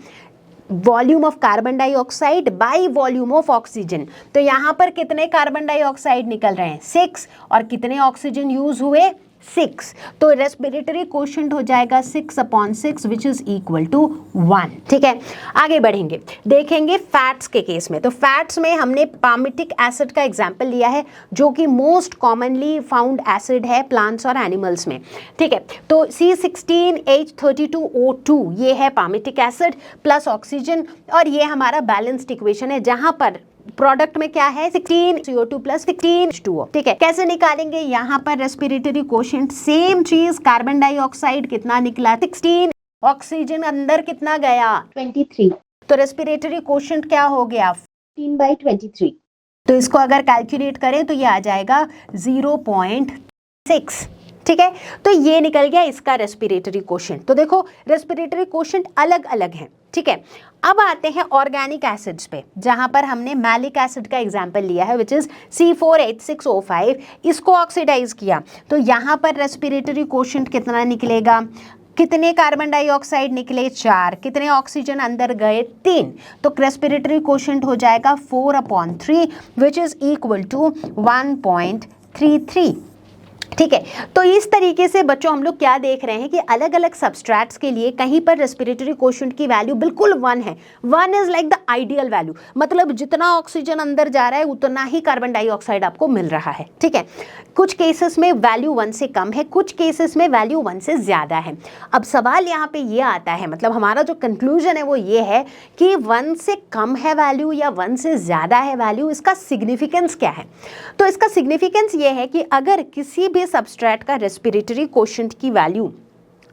volume of carbon dioxide by volume of oxygen. तो यहाँ पर कितने कार्बन डाइऑक्साइड निकल रहे हैं, 6, और कितने ऑक्सीजन यूज हुए, 6। तो रेस्पिरेटरी कोशेंट हो जाएगा 6/6 विच इज इक्वल टू 1, ठीक है। आगे बढ़ेंगे, देखेंगे फैट्स के केस में। तो फैट्स में हमने पामिटिक एसिड का एग्जाम्पल लिया है, जो कि मोस्ट कॉमनली फाउंड एसिड है प्लांट्स और एनिमल्स में, ठीक है। तो C16H32O2 ये है पामिटिक एसिड प्लस ऑक्सीजन, और ये हमारा बैलेंस्ड इक्वेशन है, जहां पर प्रोडक्ट में क्या है, 16 CO2 प्लस 16 H2O, ठीक है। कैसे निकालेंगे, यहाँ पर रेस्पिरेटरी कोशेंट सेम चीज, कार्बन डाइऑक्साइड कितना निकला 16, ऑक्सीजन अंदर कितना गया 23, तो रेस्पिरेटरी कोशेंट क्या हो गया 15/23। तो इसको अगर कैलकुलेट करें तो ये आ जाएगा 0.6, ठीक है। तो ये निकल गया इसका रेस्पिरेटरी कोशेंट। तो देखो रेस्पिरेटरी कोशेंट अलग अलग है, ठीक है। अब आते हैं ऑर्गेनिक एसिड्स पे, जहां पर हमने मैलिक एसिड का एग्जांपल लिया है विच इज C4H6O5। इसको ऑक्सीडाइज किया तो यहाँ पर रेस्पिरेटरी कोशेंट कितना निकलेगा, कितने कार्बन डाइऑक्साइड निकले 4, कितने ऑक्सीजन अंदर गए 3, तो रेस्पिरेटरी कोशेंट हो जाएगा 4/3 विच इज इक्वल टू 1.33, ठीक है। तो इस तरीके से बच्चों हम लोग क्या देख रहे हैं कि अलग अलग सबस्ट्रेट्स के लिए कहीं पर रेस्पिरेटरी कोशेंट की वैल्यू बिल्कुल 1 है। 1 is like the ideal value, मतलब जितना ऑक्सीजन अंदर जा रहा है उतना ही कार्बन डाइऑक्साइड आपको मिल रहा है। ठीक है, कुछ केसेस में वैल्यू 1 से कम है, कुछ केसेस में वैल्यू 1 से ज़्यादा है। अब सवाल यहाँ पे ये आता है, मतलब हमारा जो कंक्लूजन है वो ये है कि 1 से कम है वैल्यू या 1 से ज़्यादा है वैल्यू, इसका सिग्निफिकेंस क्या है? तो इसका सिग्निफिकेंस ये है कि अगर किसी भी सबस्ट्रेट का रेस्पिरेटरी कोशेंट की वैल्यू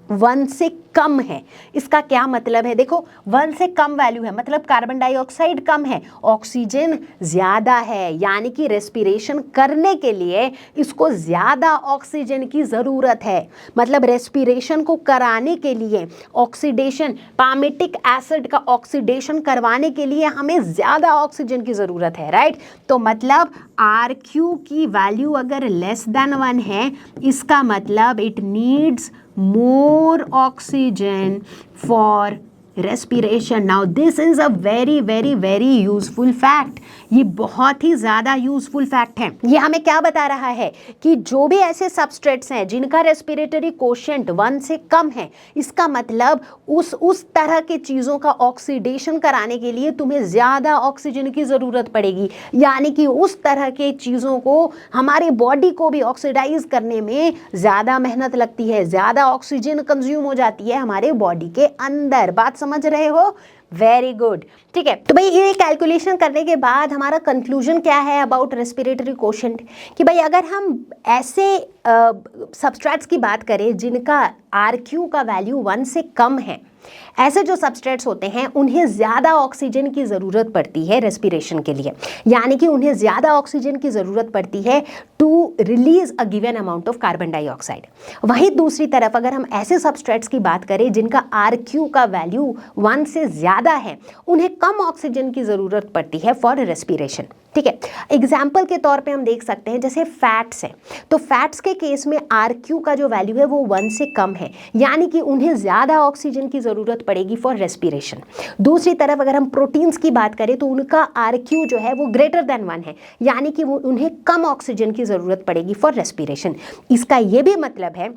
1 से कम है, इसका क्या मतलब है? देखो 1 से कम वैल्यू है मतलब कार्बन डाइऑक्साइड कम है, ऑक्सीजन ज़्यादा है, यानी कि रेस्पिरेशन करने के लिए इसको ज़्यादा ऑक्सीजन की ज़रूरत है। मतलब रेस्पिरेशन को कराने के लिए ऑक्सीडेशन, पामेटिक एसिड का ऑक्सीडेशन करवाने के लिए हमें ज़्यादा ऑक्सीजन की ज़रूरत है, राइट? तो मतलब RQ की वैल्यू अगर लेस देन 1 है, इसका मतलब it needs more oxygen for respiration. Now this is a very useful fact. ये बहुत ही ज़्यादा यूजफुल फैक्ट है। ये हमें क्या बता रहा है कि जो भी ऐसे सबस्ट्रेट्स हैं जिनका रेस्पिरेटरी कोशेंट 1 से कम है, इसका मतलब उस तरह के चीज़ों का ऑक्सीडेशन कराने के लिए तुम्हें ज़्यादा ऑक्सीजन की ज़रूरत पड़ेगी, यानी कि उस तरह के चीज़ों को हमारे बॉडी को भी ऑक्सीडाइज करने में ज़्यादा मेहनत लगती है, ज़्यादा ऑक्सीजन कंज्यूम हो जाती है हमारे बॉडी के अंदर। बात समझ रहे हो? Very good. ठीक है, तो भाई ये कैलकुलेशन करने के बाद हमारा कंक्लूजन क्या है अबाउट रेस्पिरेटरी कोशेंट, कि भाई अगर हम ऐसे सबस्ट्रेट्स की बात करें जिनका RQ का वैल्यू 1 से कम है, ऐसे जो सबस्ट्रेट्स होते हैं उन्हें ज़्यादा ऑक्सीजन की ज़रूरत पड़ती है रेस्पिरेशन के लिए, यानी कि उन्हें ज़्यादा ऑक्सीजन की ज़रूरत पड़ती है to release a given amount of carbon dioxide. वहीं दूसरी तरफ अगर हम ऐसे सबस्ट्रेट्स की बात करें जिनका RQ का वैल्यू 1 से ज़्यादा है, उन्हें कम ऑक्सीजन की ज़रूरत पड़ती है फॉर रेस्पिरेशन। ठीक है, एग्जाम्पल के तौर पे हम देख सकते हैं जैसे फैट्स हैं, तो फैट्स के केस में RQ का जो वैल्यू है वो 1 से कम है, यानी कि उन्हें ज़्यादा ऑक्सीजन की ज़रूरत पड़ेगी फॉर रेस्पिरेशन। दूसरी तरफ अगर हम प्रोटीन्स की बात करें तो उनका RQ जो है वो ग्रेटर देन 1 है, यानी कि वो उन्हें कम ऑक्सीजन की ज़रूरत पड़ेगी फॉर रेस्पिरेशन। इसका ये भी मतलब है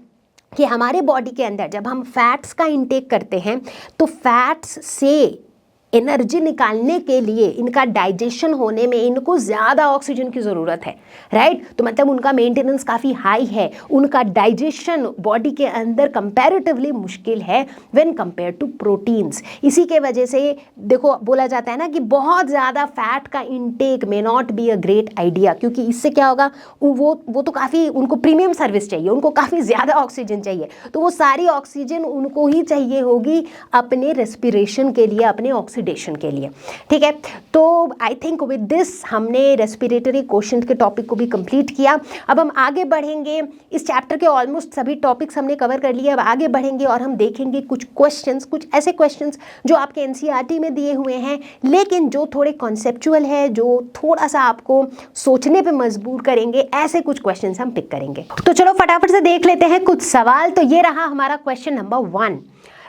कि हमारे बॉडी के अंदर जब हम फैट्स का इंटेक करते हैं तो फैट्स से एनर्जी निकालने के लिए, इनका डाइजेशन होने में इनको ज़्यादा ऑक्सीजन की ज़रूरत है, राइट? तो मतलब उनका मेंटेनेंस काफ़ी हाई है, उनका डाइजेशन बॉडी के अंदर कंपैरेटिवली मुश्किल है व्हेन कंपेयर टू प्रोटीन्स। इसी के वजह से देखो बोला जाता है ना कि बहुत ज़्यादा फैट का intake may not be a great idea, क्योंकि इससे क्या होगा, वो तो काफ़ी उनको प्रीमियम सर्विस चाहिए, उनको काफ़ी ज़्यादा ऑक्सीजन चाहिए, तो वो सारी ऑक्सीजन उनको ही चाहिए होगी अपने रेस्पिरेशन के लिए, अपने ऑक्सीडेशन के लिए। ठीक है, तो आई थिंक विद दिस हमने रेस्पिरेटरी कोशेंट के टॉपिक को भी कंप्लीट किया। अब हम आगे बढ़ेंगे, इस चैप्टर के ऑलमोस्ट सभी टॉपिक्स हमने कवर कर लिए। अब आगे बढ़ेंगे और हम देखेंगे कुछ क्वेश्चंस, कुछ ऐसे क्वेश्चंस जो आपके एनसीईआरटी में दिए हुए हैं, लेकिन जो थोड़े कॉन्सेप्चुअल है, जो थोड़ा सा आपको सोचने पे मजबूर करेंगे, ऐसे कुछ क्वेश्चंस हम पिक करेंगे। तो चलो फटाफट से देख लेते हैं कुछ सवाल। तो ये रहा हमारा question number 1,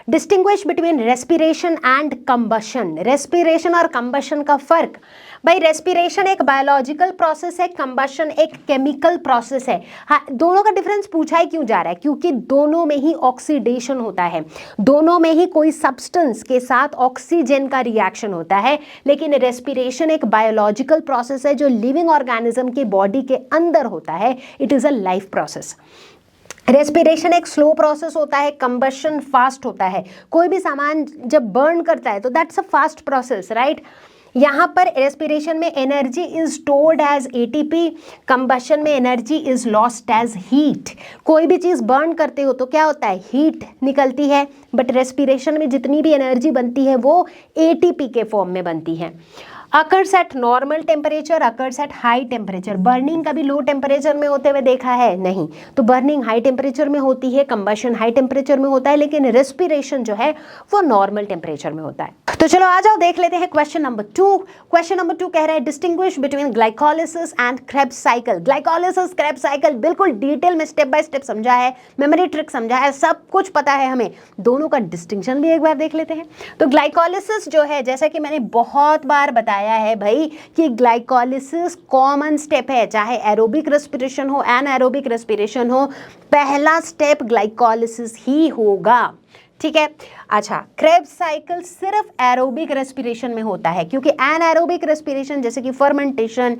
distinguish between respiration and combustion. Respiration और कंबशन का फर्क। भाई रेस्पिरेशन एक बायोलॉजिकल प्रोसेस है, कंबशन एक केमिकल प्रोसेस है। हाँ, दोनों का डिफरेंस पूछा ही क्यों जा रहा है? क्योंकि दोनों में ही ऑक्सीडेशन होता है, दोनों में ही कोई सब्सटेंस के साथ ऑक्सीजन का रिएक्शन होता है। लेकिन रेस्पिरेशन एक बायोलॉजिकल प्रोसेस है जो लिविंग ऑर्गेनिज्म के बॉडी के अंदर होता है। It is a life process. Respiration एक स्लो प्रोसेस होता है, कंबशन फास्ट होता है। कोई भी सामान जब बर्न करता है तो that's a fast process, right? यहाँ पर रेस्पिरेशन में energy is stored as ATP, combustion में energy is lost as heat. कोई भी चीज़ बर्न करते हो तो क्या होता है, हीट निकलती है, बट रेस्पिरेशन में जितनी भी एनर्जी बनती है वो ATP के फॉर्म में बनती है। Occurs at normal temperature, occurs at high temperature. Burning कभी लो टेम्परेचर में होते हुए देखा है? नहीं। तो बर्निंग हाई टेम्परेचर में होती है, कंबशन हाई टेम्परेचर में होता है, लेकिन रेस्पिरेशन जो है वो नॉर्मल टेम्परेचर में होता है। तो चलो आ जाओ देख लेते हैं क्वेश्चन नंबर 2। क्वेश्चन नंबर 2 कह रहा है distinguish between glycolysis and Krebs cycle. Glycolysis, Krebs cycle बिल्कुल डिटेल में स्टेप बाय स्टेप समझा है, मेमोरी ट्रिक समझा है, सब कुछ पता है हमें। दोनों का डिस्टिंक्शन भी एक बार देख लेते हैं। तो ग्लाइकोलिसिस जो है, जैसा कि मैंने बहुत बार बताया बताया है भाई कि ग्लाइकोलिसिस कॉमन स्टेप है, चाहे एरोबिक रेस्पिरेशन हो एनाएरोबिक रेस्पिरेशन हो, पहला स्टेप ग्लाइकोलिसिस ही होगा। ठीक है। अच्छा, क्रेब्स साइकिल सिर्फ एरोबिक रेस्पिरेशन में होता है, क्योंकि एनाएरोबिक रेस्पिरेशन जैसे कि फर्मेंटेशन,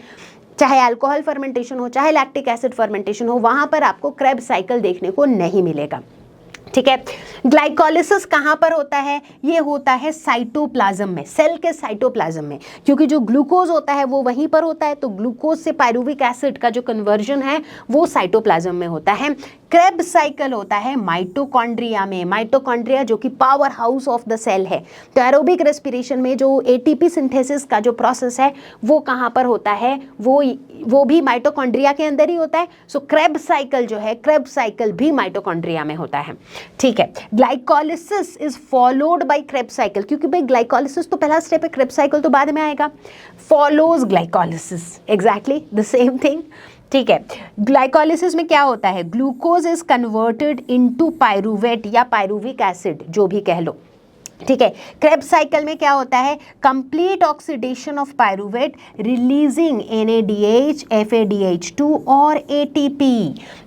चाहे अल्कोहल फर्मेंटेशन हो चाहे लैक्टिक एसिड फर्मेंटेशन हो, वहां पर आपको क्रेब्स साइकिल देखने को नहीं मिलेगा। ठीक है। ग्लाइकोलिसिस कहाँ पर होता है? ये होता है साइटोप्लाज्म में, सेल के साइटोप्लाज्म में, क्योंकि जो ग्लूकोज होता है वो वहीं पर होता है, तो ग्लूकोज से पायरुविक एसिड का जो कन्वर्जन है वो साइटोप्लाज्म में होता है। क्रेब्स साइकिल होता है माइटोकॉन्ड्रिया में, माइटोकॉन्ड्रिया जो कि power house of the cell है। तो एरोबिक रेस्पिरेशन में जो एटीपी सिंथेसिस का जो प्रोसेस है वो कहाँ पर होता है? वो भी माइटोकॉन्ड्रिया के अंदर ही होता है। सो क्रेब्स साइकिल जो है, क्रेब्स साइकिल भी माइटोकॉन्ड्रिया में होता है। ठीक है। Glycolysis is followed by Krebs cycle, क्योंकि भाई ग्लाइकोलिसिस तो पहला स्टेप है, क्रेब्स साइकिल तो बाद में आएगा। Follows glycolysis, exactly the same thing. ठीक है। ग्लाइकोलिसिस में क्या होता है? Glucose is converted into pyruvate या पायरुविक एसिड, जो भी कह लो। ठीक है। क्रेब्स साइकिल में क्या होता है? Complete oxidation of pyruvate releasing NADH, FADH2 और ATP।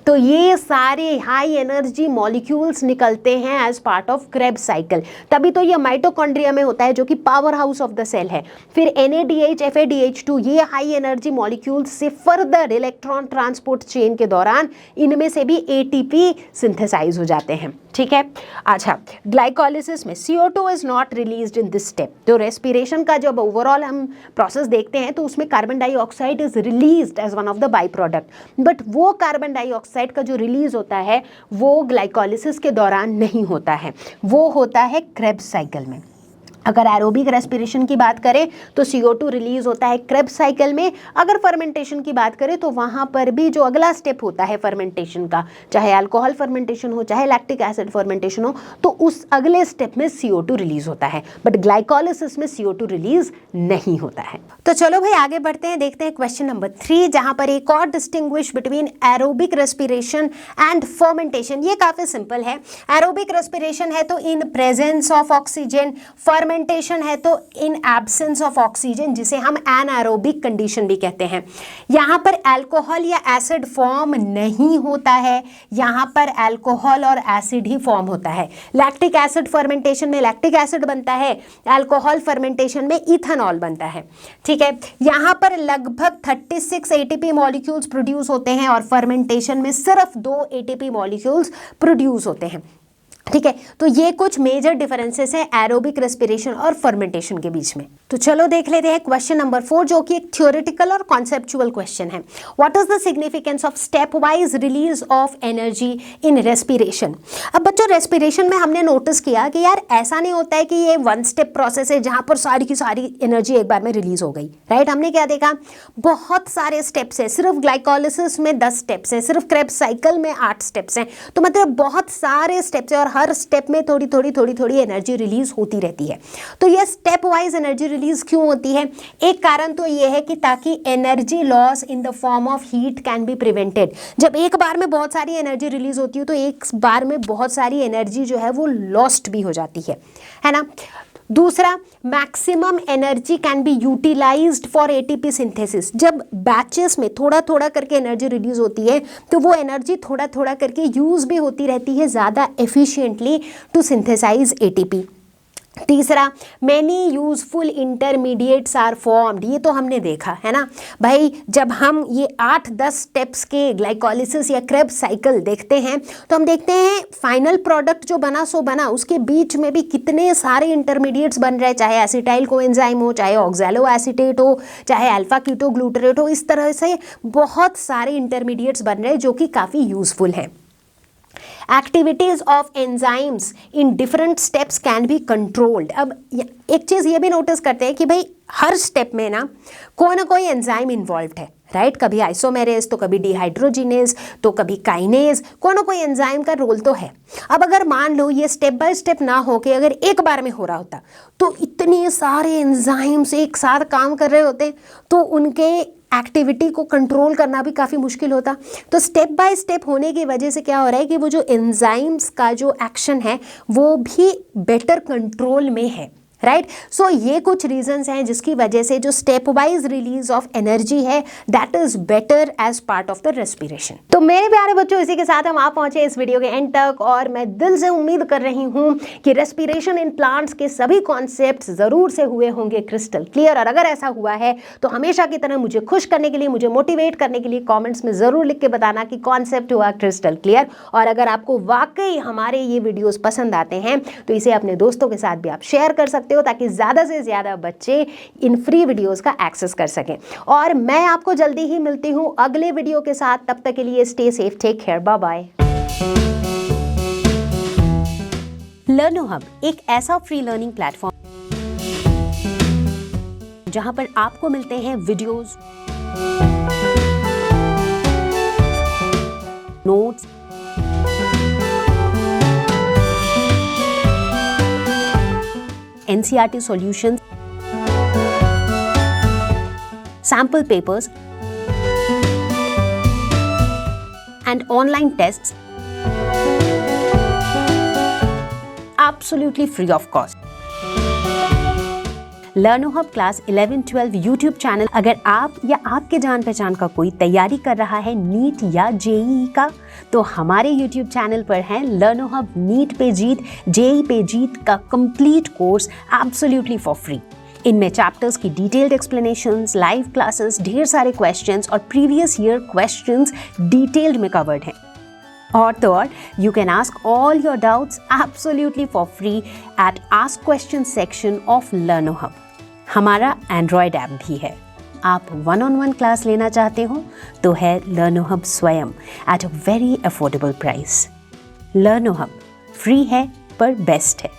तो ये सारे हाई एनर्जी मॉलिक्यूल्स निकलते हैं as part of Krebs cycle, तभी तो ये माइटोकॉन्ड्रिया में होता है जो कि power house of the cell है। फिर NADH, FADH2 ये हाई एनर्जी मॉलिक्यूल्स से फर्दर इलेक्ट्रॉन ट्रांसपोर्ट चेन के दौरान इनमें से भी ATP सिंथेसाइज हो जाते हैं। ठीक है। अच्छा, ग्लाइकोलिसिस में CO2 is not released in this step. तो रेस्पिरेशन का जब ओवरऑल हम प्रोसेस देखते हैं तो उसमें carbon dioxide is released as one of the by product, but वो कार्बन डाइऑक्साइड का जो रिलीज होता है वो ग्लाइकोलिसिस के दौरान नहीं होता है, वो होता है क्रेब्स साइकिल में। अगर एरोबिक रेस्पिरेशन की बात करें तो CO2 रिलीज होता है क्रेब्स साइकिल में। अगर फर्मेंटेशन की बात करें तो वहाँ पर भी जो अगला स्टेप होता है फर्मेंटेशन का, चाहे अल्कोहल फर्मेंटेशन हो चाहे लैक्टिक एसिड फर्मेंटेशन हो, तो उस अगले स्टेप में CO2 रिलीज होता है, बट ग्लाइकोलिसिस में CO2 रिलीज नहीं होता है। तो चलो भाई आगे बढ़ते हैं, देखते हैं क्वेश्चन नंबर 3, जहाँ पर एक और distinguish between aerobic respiration and fermentation. ये काफ़ी सिंपल है। एरोबिक रेस्पिरेशन है तो in presence of oxygen, fermentation है तो इन एब्सेंस ऑफ ऑक्सीजन, जिसे हम एनाएरोबिक कंडीशन भी कहते हैं। यहाँ पर अल्कोहल या एसिड फॉर्म नहीं होता है, यहाँ पर अल्कोहल और एसिड ही फॉर्म होता है। लैक्टिक एसिड फर्मेंटेशन में लैक्टिक एसिड बनता है, अल्कोहल फर्मेंटेशन में इथेनॉल बनता है। ठीक है। यहाँ पर लगभग 36 ATP मॉलिक्यूल्स प्रोड्यूस होते हैं और फर्मेंटेशन में सिर्फ 2 ATP मॉलिक्यूल्स प्रोड्यूस होते हैं। ठीक है। तो ये कुछ मेजर डिफरेंसेस हैं एरोबिक रेस्पिरेशन और फर्मेंटेशन के बीच में। तो चलो देख लेते हैं क्वेश्चन नंबर 4, जो कि एक थ्योरेटिकल और कॉन्सेप्चुअल क्वेश्चन है। What is the significance of step wise release of energy in respiration? अब बच्चों, रेस्पिरेशन में हमने नोटिस किया कि यार ऐसा नहीं होता है कि ये वन स्टेप प्रोसेस है जहां पर सारी की सारी एनर्जी एक बार में रिलीज हो गई, राइट? हमने क्या देखा? बहुत सारे स्टेप्स है। सिर्फ ग्लाइकोलिसिस में 10 स्टेप्स हैं, सिर्फ क्रेब्स साइकिल में 8 स्टेप्स हैं। तो मतलब बहुत सारे स्टेप्स हैं और हर स्टेप में थोड़ी थोड़ी एनर्जी रिलीज होती रहती है। तो ये स्टेप वाइज एनर्जी रिलीज क्यों होती है? एक कारण तो ये है कि ताकि energy loss in the form of heat can be prevented. जब एक बार में बहुत सारी एनर्जी रिलीज होती है तो एक बार में बहुत सारी एनर्जी जो है वो लॉस्ट भी हो जाती है ना। दूसरा, maximum energy can be utilised for ATP synthesis. जब बैचेस में थोड़ा थोड़ा करके एनर्जी रिड्यूस होती है तो वो एनर्जी थोड़ा थोड़ा करके यूज भी होती रहती है ज़्यादा एफिशिएंटली टू सिंथेसाइज एटीपी। तीसरा, many useful intermediates are formed. ये तो हमने देखा है ना भाई, जब हम ये 8-10 स्टेप्स के ग्लाइकोलिसिस या क्रेब्स साइकिल देखते हैं तो हम देखते हैं फाइनल प्रोडक्ट जो बना सो बना, उसके बीच में भी कितने सारे इंटरमीडिएट्स बन रहे हैं, चाहे एसिटाइल कोएंजाइम हो, चाहे ऑक्सैलो एसीटेट हो, चाहे अल्फा कीटोग्लूटरेट हो। इस तरह से बहुत सारे इंटरमीडिएट्स बन रहे हैं जो कि काफ़ी यूजफुल हैं। Activities of enzymes in different steps can be controlled. अब एक चीज़ ये भी नोटिस करते हैं कि भाई हर स्टेप में ना कोई एंजाइम इन्वॉल्व है, राइट? कभी आइसोमेरेज तो कभी डिहाइड्रोजिनेज तो कभी काइनेज, कोई एंजाइम का रोल तो है। अब अगर मान लो ये स्टेप बाय स्टेप ना हो के अगर एक बार में हो रहा होता तो इतने सारे एंजाइम्स एक साथ काम कर रहे होते तो उनके एक्टिविटी को कंट्रोल करना भी काफ़ी मुश्किल होता। तो स्टेप बाय स्टेप होने की वजह से क्या हो रहा है कि वो जो एंजाइम्स का जो एक्शन है वो भी बेटर कंट्रोल में है राइट। सो ये कुछ रीजंस हैं जिसकी वजह से जो step wise release of energy है that is better as part of the respiration. तो मेरे प्यारे बच्चों, इसी के साथ हम आ पहुंचे इस वीडियो के एंड तक, और मैं दिल से उम्मीद कर रही हूं कि रेस्पिरेशन इन प्लांट्स के सभी कॉन्सेप्ट्स जरूर से हुए होंगे क्रिस्टल क्लियर। और अगर ऐसा हुआ है तो हमेशा की तरह मुझे खुश करने के लिए, मुझे मोटिवेट करने के लिए कॉमेंट्स में जरूर लिख के बताना कि कॉन्सेप्ट हुआ क्रिस्टल क्लियर। और अगर आपको वाकई हमारे ये वीडियोस पसंद आते हैं तो इसे अपने दोस्तों के साथ भी आप शेयर कर सकते हो, ताकि ज़्यादा से ज़्यादा बच्चे इन फ्री वीडियोस का एक्सेस कर सकें। और मैं आपको जल्दी ही मिलती हूँ अगले वीडियो के साथ। तब तक के लिए stay safe, take care, bye bye. Learnohub एक ऐसा फ्री लर्निंग प्लेटफॉर्म जहां पर आपको मिलते हैं videos, notes, NCERT solutions, sample papers, and online tests absolutely free of cost. लर्नो hub class 11-12 YouTube channel, अगर आप या आपके जान पहचान का कोई तैयारी कर रहा है नीट या जेईई का, तो हमारे यूट्यूब चैनल पर है लर्नो हब नीट पे जीत, जेईई पे जीत का complete course absolutely for free. इनमें चैप्टर्स की डिटेल्ड एक्सप्लेनेशंस, लाइव क्लासेस, ढेर सारे क्वेश्चंस और प्रीवियस ईयर क्वेश्चंस डिटेल्ड में कवर्ड हैं। और तो और you can ask all your doubts absolutely for free at ask question section of लर्नो hub. हमारा एंड्रॉयड ऐप भी है। आप 1-on-1 क्लास लेना चाहते हो तो है लर्नो हब स्वयं at a very affordable price. लर्नो hub free है पर बेस्ट है।